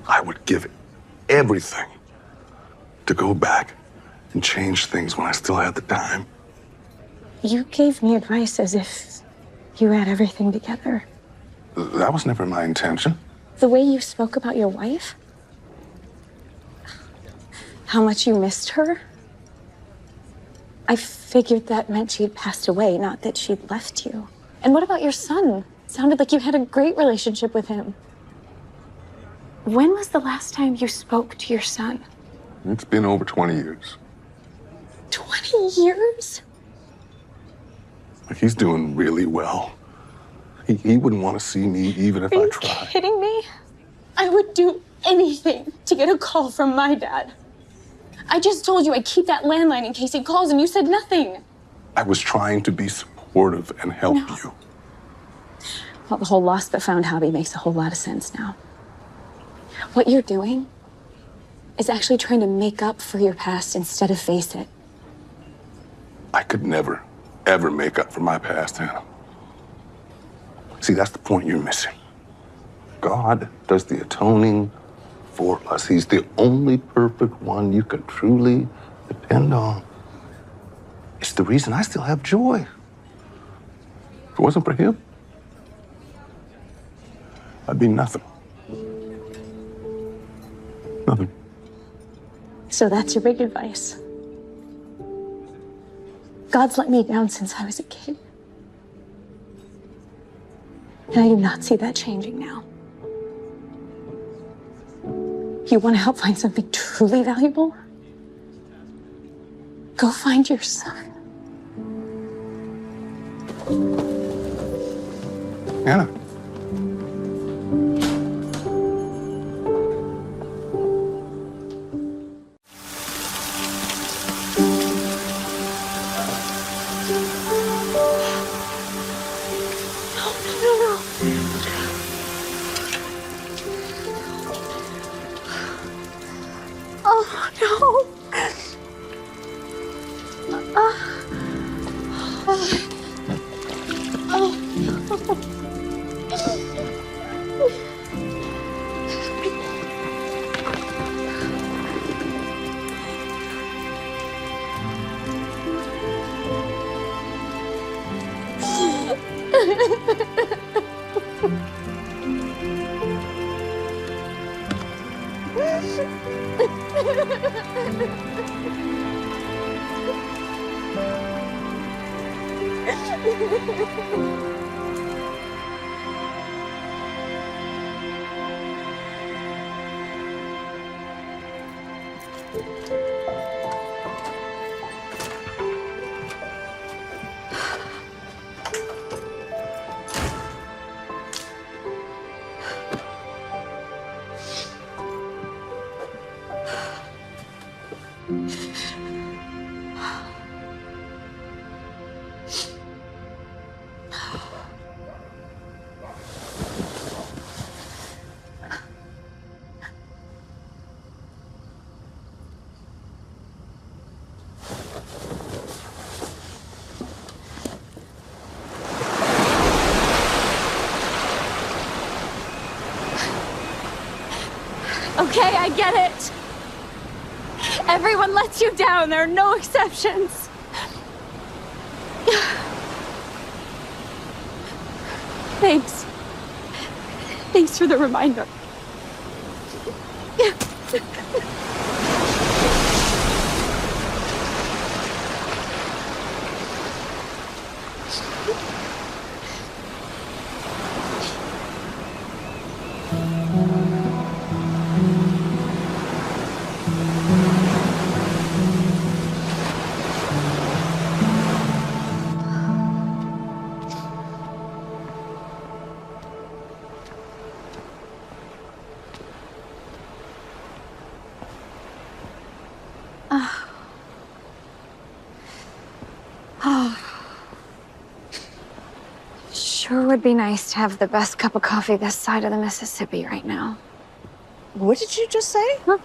I would give everything to go back and change things when I still had the time. You gave me advice as if you had everything together. That was never my intention. The way you spoke about your wife, how much you missed her, I figured that meant she'd passed away, not that she'd left you. And what about your son? Sounded like you had a great relationship with him. When was the last time you spoke to your son? It's been over 20 years. 20 years? He's doing really well. He wouldn't want to see me even if I tried. Are you kidding me? I would do anything to get a call from my dad. I just told you I'd keep that landline in case he calls, and you said nothing. I was trying to be supportive and help you. Well, the whole lost but found hobby makes a whole lot of sense now. What you're doing is actually trying to make up for your past instead of face it. I could never, ever make up for my past, Hannah. See, that's the point you're missing. God does the atoning for us. He's the only perfect one you can truly depend on. It's the reason I still have joy. If it wasn't for him, I'd be nothing. Nothing. So that's your big advice. God's let me down since I was a kid. And I do not see that changing now. You want to help find something truly valuable? Go find your son. Hannah. Okay, I get it. Everyone lets you down. There are no exceptions. Thanks. Thanks for the reminder. Sure would be nice to have the best cup of coffee this side of the Mississippi right now. What did you just say? Huh?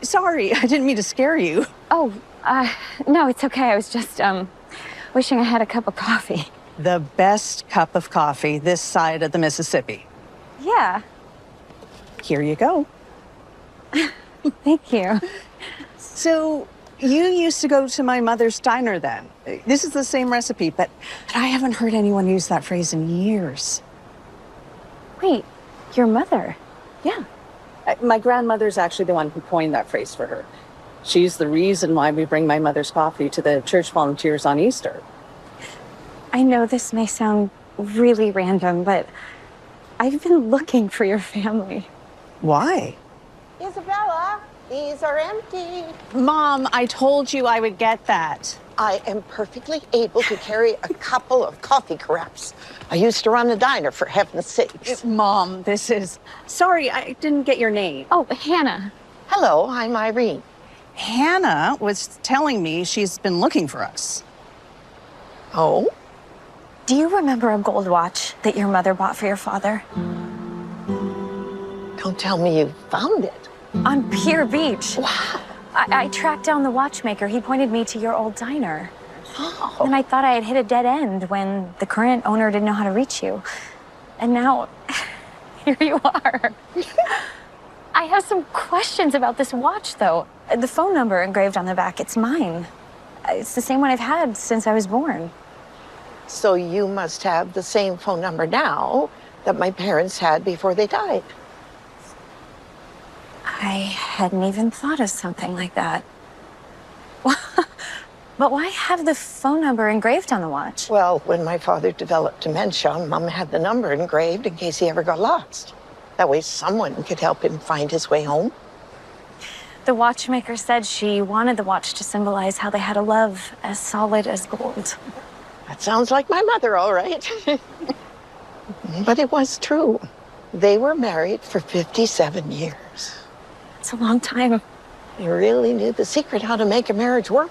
Sorry, I didn't mean to scare you. Oh, no, it's okay. I was just, wishing I had a cup of coffee. The best cup of coffee this side of the Mississippi. Yeah. Here you go. Thank you. So, you used to go to my mother's diner then. This is the same recipe, but I haven't heard anyone use that phrase in years. Wait, your mother? Yeah. My grandmother's actually the one who coined that phrase for her. She's the reason why we bring my mother's coffee to the church volunteers on Easter. I know this may sound really random, but I've been looking for your family. Why? Isabella, these are empty. Mom, I told you I would get that. I am perfectly able to carry a couple of coffee carafes. I used to run a diner, for heaven's sakes. Mom, this is... Sorry, I didn't get your name. Oh, Hannah. Hello, I'm Irene. Hannah was telling me she's been looking for us. Oh? Do you remember a gold watch that your mother bought for your father? Don't tell me you found it. On Pier Beach. Wow. I tracked down the watchmaker. He pointed me to your old diner. Oh. And I thought I had hit a dead end when the current owner didn't know how to reach you. And now, here you are. I have some questions about this watch, though. The phone number engraved on the back, it's mine. It's the same one I've had since I was born. So you must have the same phone number now that my parents had before they died. I hadn't even thought of something like that. But why have the phone number engraved on the watch? Well, when my father developed dementia, Mom had the number engraved in case he ever got lost. That way someone could help him find his way home. The watchmaker said she wanted the watch to symbolize how they had a love as solid as gold. That sounds like my mother, all right. But it was true. They were married for 57 years. It's a long time. They really knew the secret how to make a marriage work.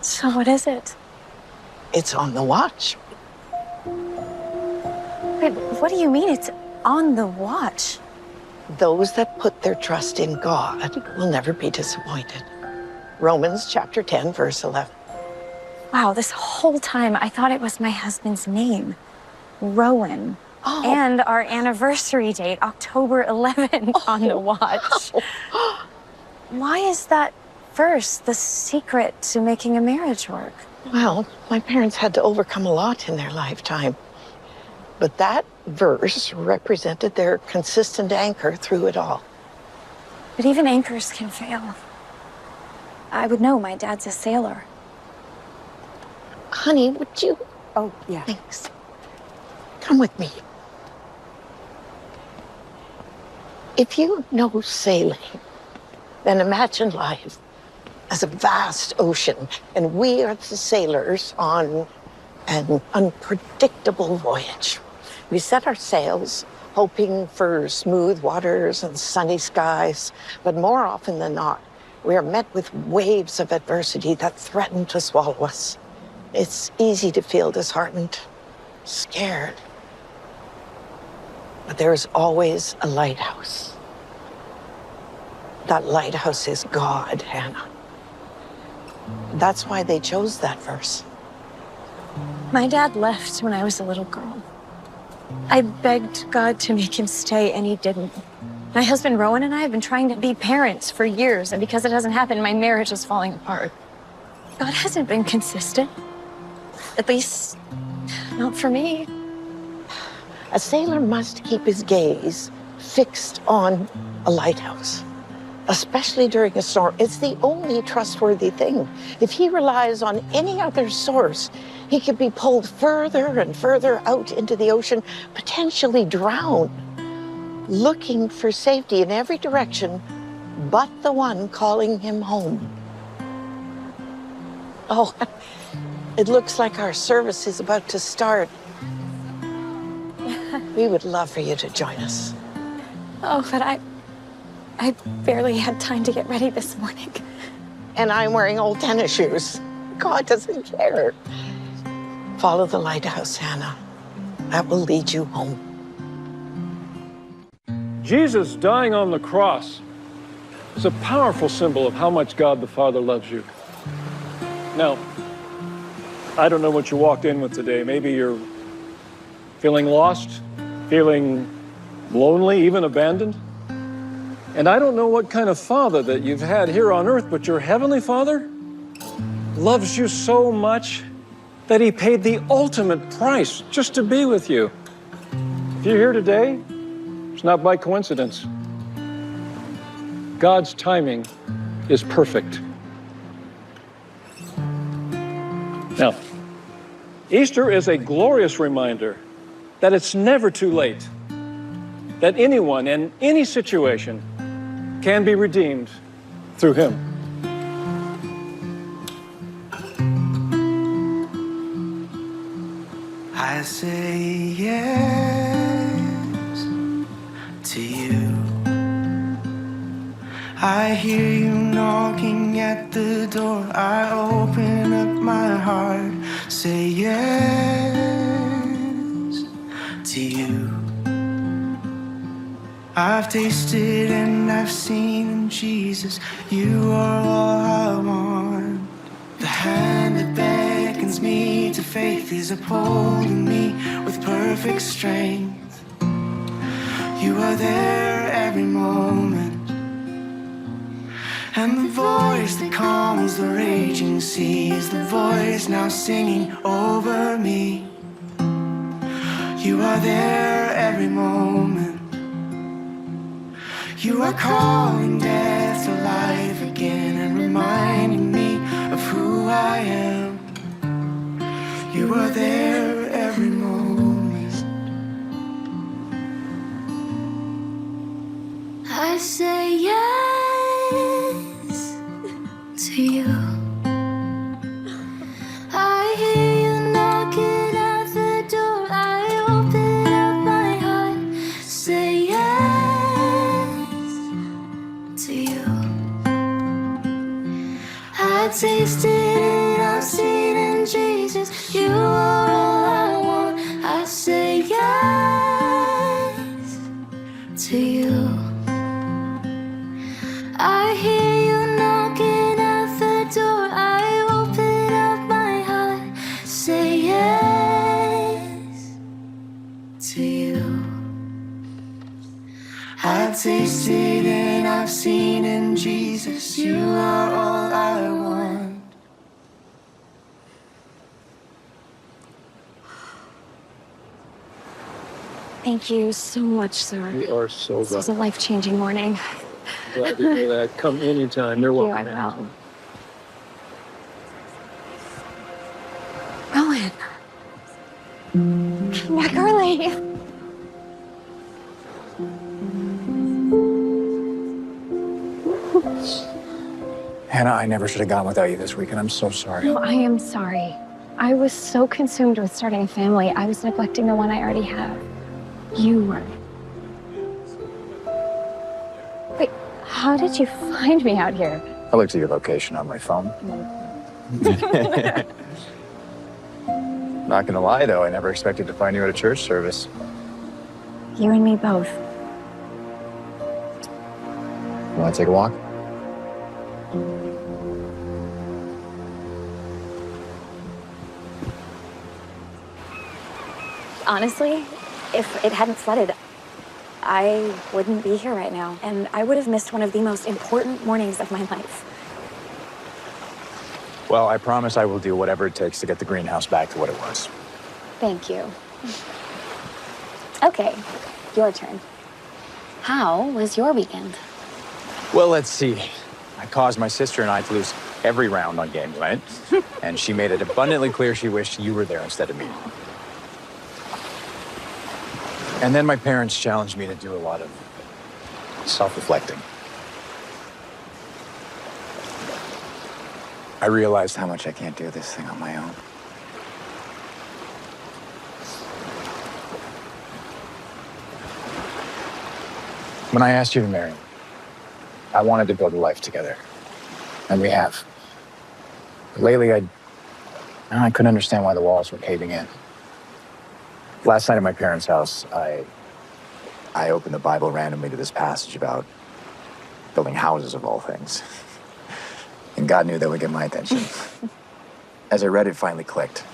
So what is it? It's on the watch. Wait, what do you mean it's on the watch? Those that put their trust in God will never be disappointed. Romans chapter 10, verse 11. Wow, this whole time I thought it was my husband's name. Rowan. And our anniversary date, October 11th, on the watch. Why is that verse the secret to making a marriage work? Well, my parents had to overcome a lot in their lifetime. But that verse represented their consistent anchor through it all. But even anchors can fail. I would know, my dad's a sailor. Honey, would you? Oh, yeah. Thanks. Come with me. If you know sailing, then imagine life as a vast ocean, and we are the sailors on an unpredictable voyage. We set our sails, hoping for smooth waters and sunny skies, but more often than not, we are met with waves of adversity that threaten to swallow us. It's easy to feel disheartened, scared. But there is always a lighthouse. That lighthouse is God, Hannah. That's why they chose that verse. My dad left when I was a little girl. I begged God to make him stay, and he didn't. My husband Rowan and I have been trying to be parents for years, and because it hasn't happened, my marriage is falling apart. God hasn't been consistent. At least, not for me. A sailor must keep his gaze fixed on a lighthouse, especially during a storm. It's the only trustworthy thing. If he relies on any other source, he could be pulled further and further out into the ocean, potentially drown, looking for safety in every direction but the one calling him home. Oh, it looks like our service is about to start. We would love for you to join us. Oh, but I barely had time to get ready this morning. And I'm wearing old tennis shoes. God doesn't care. Follow the lighthouse, Hannah. That will lead you home. Jesus dying on the cross is a powerful symbol of how much God the Father loves you. Now, I don't know what you walked in with today. Maybe you're feeling lost, feeling lonely, even abandoned. And I don't know what kind of father that you've had here on earth, but your heavenly Father loves you so much that he paid the ultimate price just to be with you. If you're here today, it's not by coincidence. God's timing is perfect. Now, Easter is a glorious reminder that it's never too late, that anyone in any situation can be redeemed through him. I say yes to you. I hear you knocking at the door. I open up my heart. Say yes to you. I've tasted and I've seen in Jesus. You are all I want. The hand that beckons me to faith is upholding me with perfect strength. You are there every moment. And the voice that calms the raging sea is the voice now singing over me. You are there every moment. You are calling death to life again and reminding me of who I am. You are there every moment. I say yes to you. I hear you knocking at the door. I open up my heart. Say yes to you. I tasted and I've seen in Jesus. You are all to you. I've tasted and I've seen in Jesus, you are all I want. Thank you so much, sir. We are so This was a glad. life-changing morning. Glad to hear that. Come anytime. You're Thank you, welcome. I will. Rowan. Come back early. Hannah, I never should have gone without you this weekend. I'm so sorry. No, I am sorry. I was so consumed with starting a family, I was neglecting the one I already have. You were. Wait, how did you find me out here? I looked at your location on my phone. Not gonna lie, though, I never expected to find you at a church service. You and me both. Want to take a walk? Honestly, if it hadn't flooded, I wouldn't be here right now, and I would have missed one of the most important mornings of my life. Well, I promise I will do whatever it takes to get the greenhouse back to what it was. Thank you. Okay, your turn. How was your weekend? Well, let's see. I caused my sister and I to lose every round on game night, and she made it abundantly clear she wished you were there instead of me. And then my parents challenged me to do a lot of self-reflecting. I realized how much I can't do this thing on my own. When I asked you to marry me, I wanted to build a life together. And we have. But lately, I couldn't understand why the walls were caving in. Last night at my parents' house, I opened the Bible randomly to this passage about building houses of all things. And God knew that would get my attention. As I read, it finally clicked.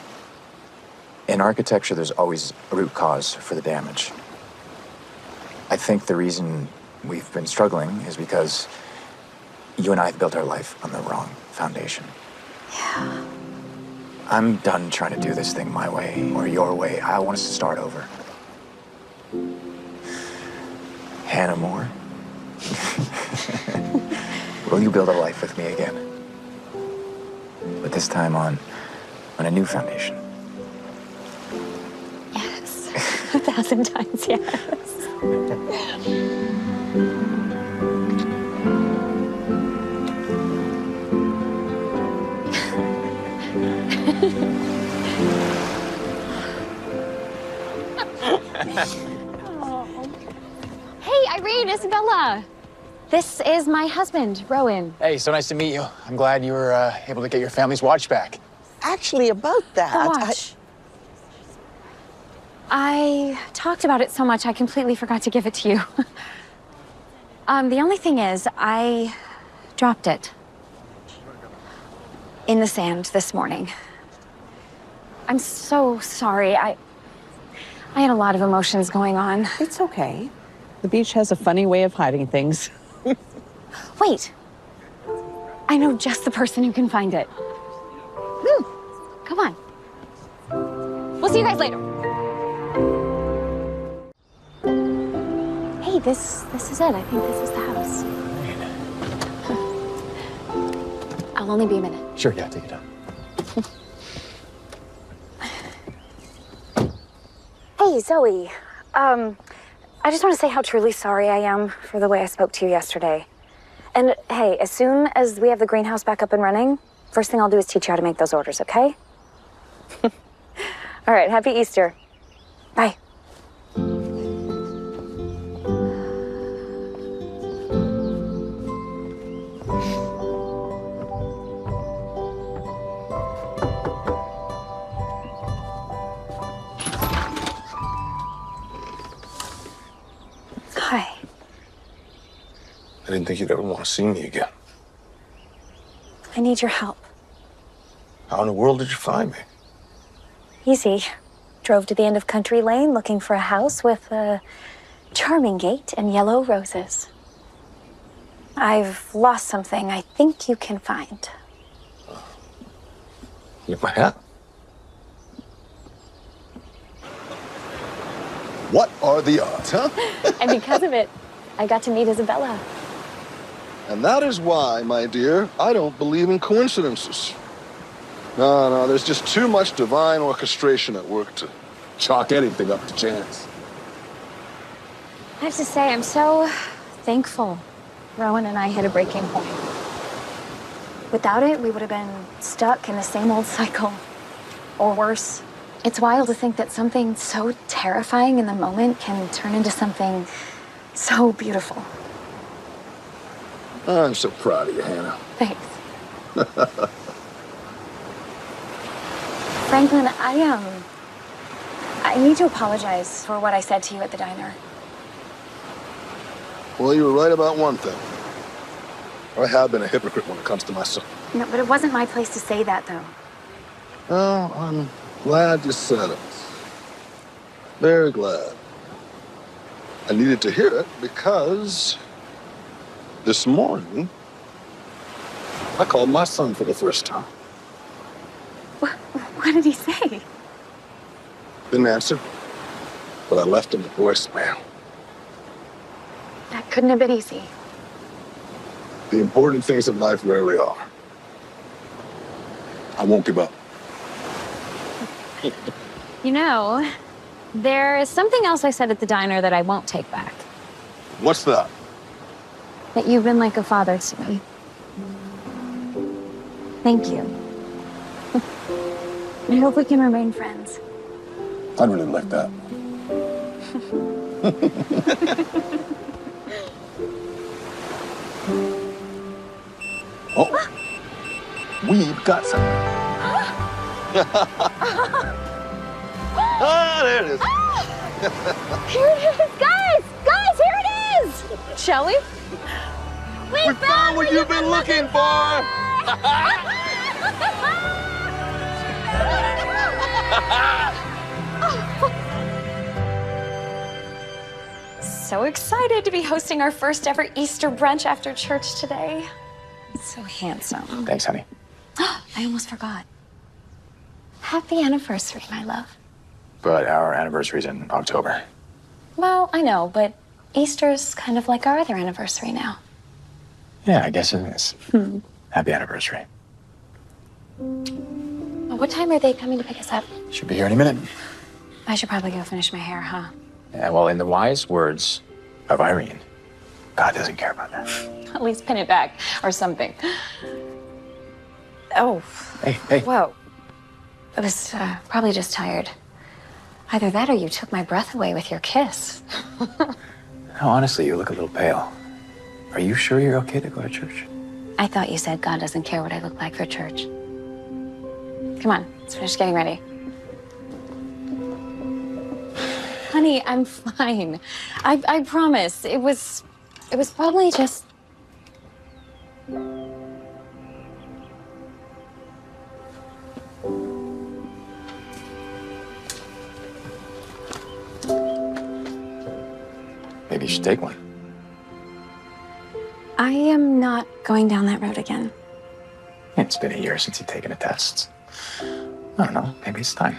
In architecture, there's always a root cause for the damage. I think the reason we've been struggling is because you and I have built our life on the wrong foundation. Yeah. I'm done trying to do this thing my way or your way. I want us to start over. Hannah Moore, will you build a life with me again? But this time on a new foundation. Yes. 1,000 times yes. Hey, Irene, Isabella. This is my husband, Rowan. Hey, so nice to meet you. I'm glad you were able to get your family's watch back. Actually, about that, The watch. I talked about it so much, I completely forgot to give it to you. The only thing is, I dropped it in the sand this morning. I'm so sorry. I had a lot of emotions going on. It's okay. The beach has a funny way of hiding things. Wait. I know just the person who can find it. Come on. We'll see you guys later. Hey, this is it. I think this is the house. I'll only be a minute. Sure, yeah, take it down. Hey, Zoe. I just want to say how truly sorry I am for the way I spoke to you yesterday. And hey, as soon as we have the greenhouse back up and running, first thing I'll do is teach you how to make those orders, okay? All right, happy Easter. Bye. Hi. I didn't think you'd ever want to see me again. I need your help. How in the world did you find me? Easy. Drove to the end of Country Lane looking for a house with a charming gate and yellow roses. I've lost something I think you can find. Get my hat. What are the odds, huh? And because of it, I got to meet Isabella. And that is why, my dear, I don't believe in coincidences. No, there's just too much divine orchestration at work to chalk anything up to chance. I have to say, I'm so thankful Rowan and I hit a breaking point. Without it, we would have been stuck in the same old cycle. Or worse. It's wild to think that something so terrifying in the moment can turn into something so beautiful. I'm so proud of you, Hannah. Thanks. Franklin, I need to apologize for what I said to you at the diner. Well, you were right about one thing. I have been a hypocrite when it comes to my son. No, but it wasn't my place to say that, though. Well, I'm glad you said it. Very glad. I needed to hear it because this morning I called my son for the first time. What did he say? Didn't answer, but I left him a voicemail. That couldn't have been easy. The important things in life rarely are. I won't give up. You know, there is something else I said at the diner that I won't take back. What's that? That you've been like a father to me. Thank you. I hope we can remain friends. I'd really like that. Oh, we've got something. Ah, there it is. Here it is, guys! Guys, here it is! Shall we? We found what you've been looking for! So excited to be hosting our first ever Easter brunch after church today. So handsome. Thanks, honey. I almost forgot. Happy anniversary, my love. But our anniversary's in October. Well, I know, but Easter's kind of like our other anniversary now. Yeah, I guess it is. Happy anniversary. What time are they coming to pick us up? Should be here any minute. I should probably go finish my hair, huh? Yeah, well, in the wise words of Irene, God doesn't care about that. At least pin it back or something. Oh. Hey. Whoa. I was probably just tired. Either that or you took my breath away with your kiss. No, honestly, you look a little pale. Are you sure you're okay to go to church? I thought you said God doesn't care what I look like for church. Come on, let's finish getting ready. Honey, I'm fine. I promise. It was probably just... Maybe you should take one. I am not going down that road again. It's been a year since you've taken a test. I don't know, maybe it's time.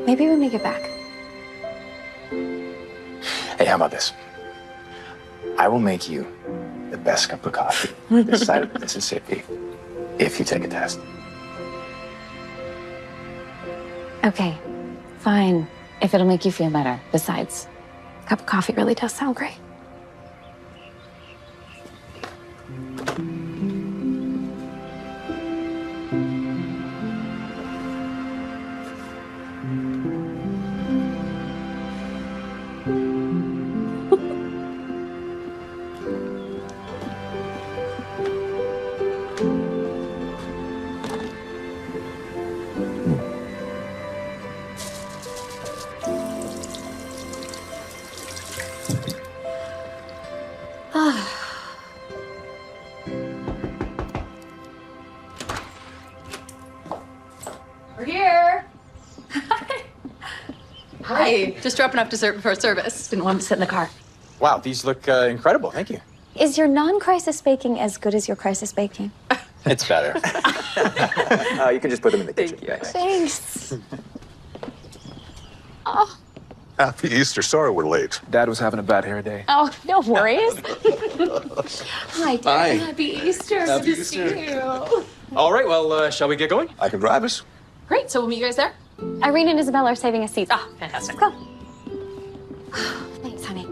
Maybe when we get back. Hey, how about this? I will make you the best cup of coffee this side of the Mississippi if you take a test. Okay, fine. If it'll make you feel better. Besides, a cup of coffee really does sound great. Hi. Just dropping off dessert before service. Didn't want to sit in the car. Wow, these look incredible. Thank you. Is your non-crisis baking as good as your crisis baking? It's better. You can just put them in the kitchen. Thanks. Oh, Happy Easter. Sorry we're late. Dad was having a bad hair day. oh, no worries. Hi, Dad. Hi. Happy Easter. Happy Good to Easter. see you. All right, well, shall we get going? I can drive us. Great. So we'll meet you guys there? Irene and Isabel are saving us seats. Ah, fantastic. Let's go. Thanks, honey.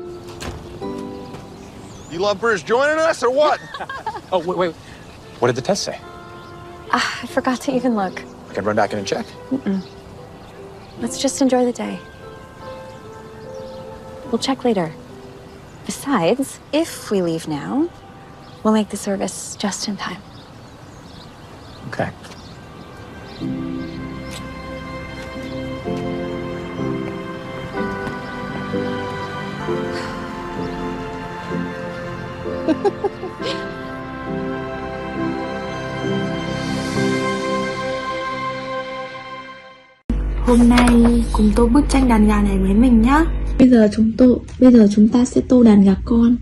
You lovebirds joining us or what? Oh, wait. What did the test say? I forgot to even look. I can run back in and check. Let's just enjoy the day. We'll check later. Besides, if we leave now, we'll make the service just in time. Okay. Hôm nay cùng tô bức tranh đàn gà này với mình nhá. Bây giờ chúng ta sẽ tô đàn gà con.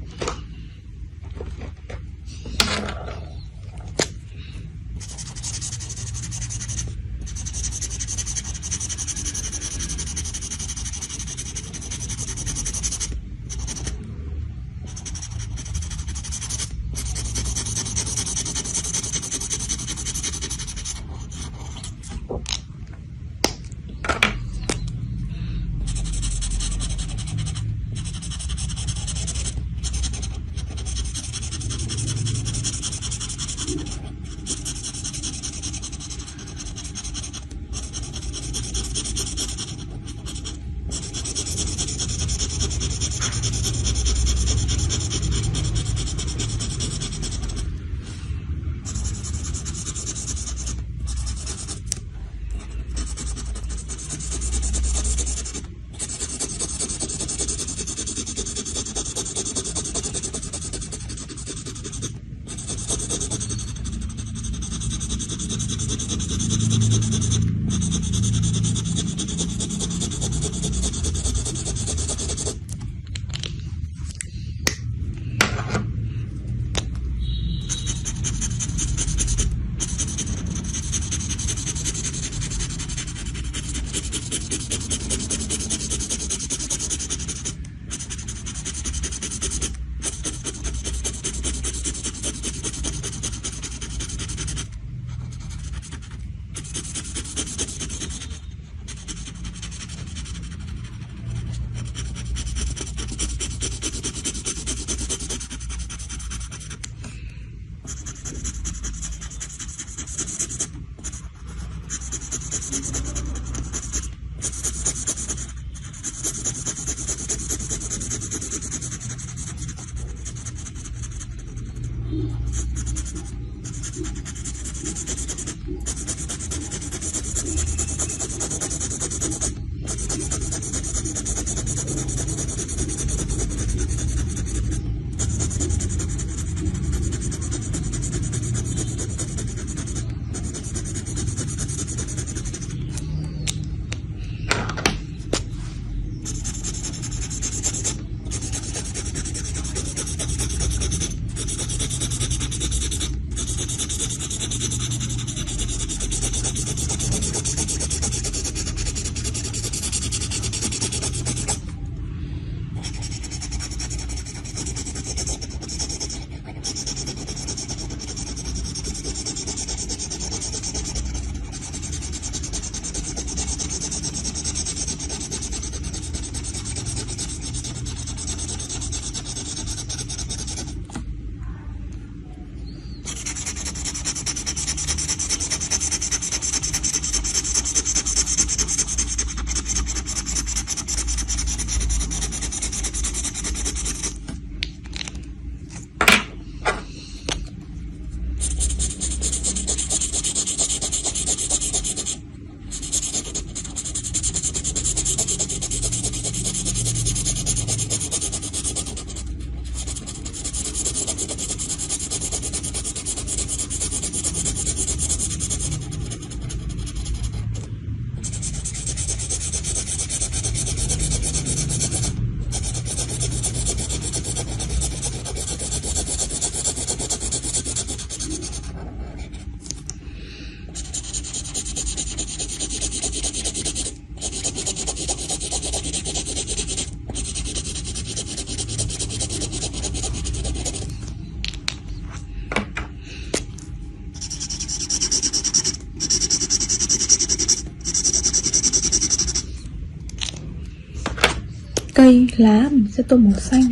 Cây, lá mình sẽ tô màu xanh.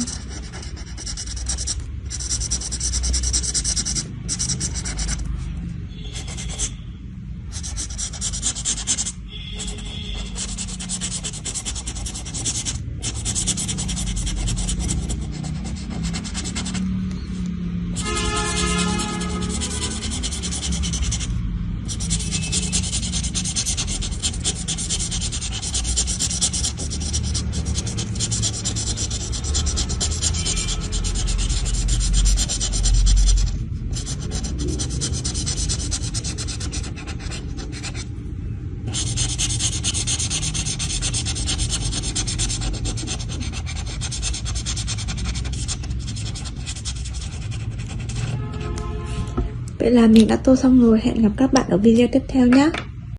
Vậy là mình đã tô xong rồi, hẹn gặp các bạn ở video tiếp theo nhé.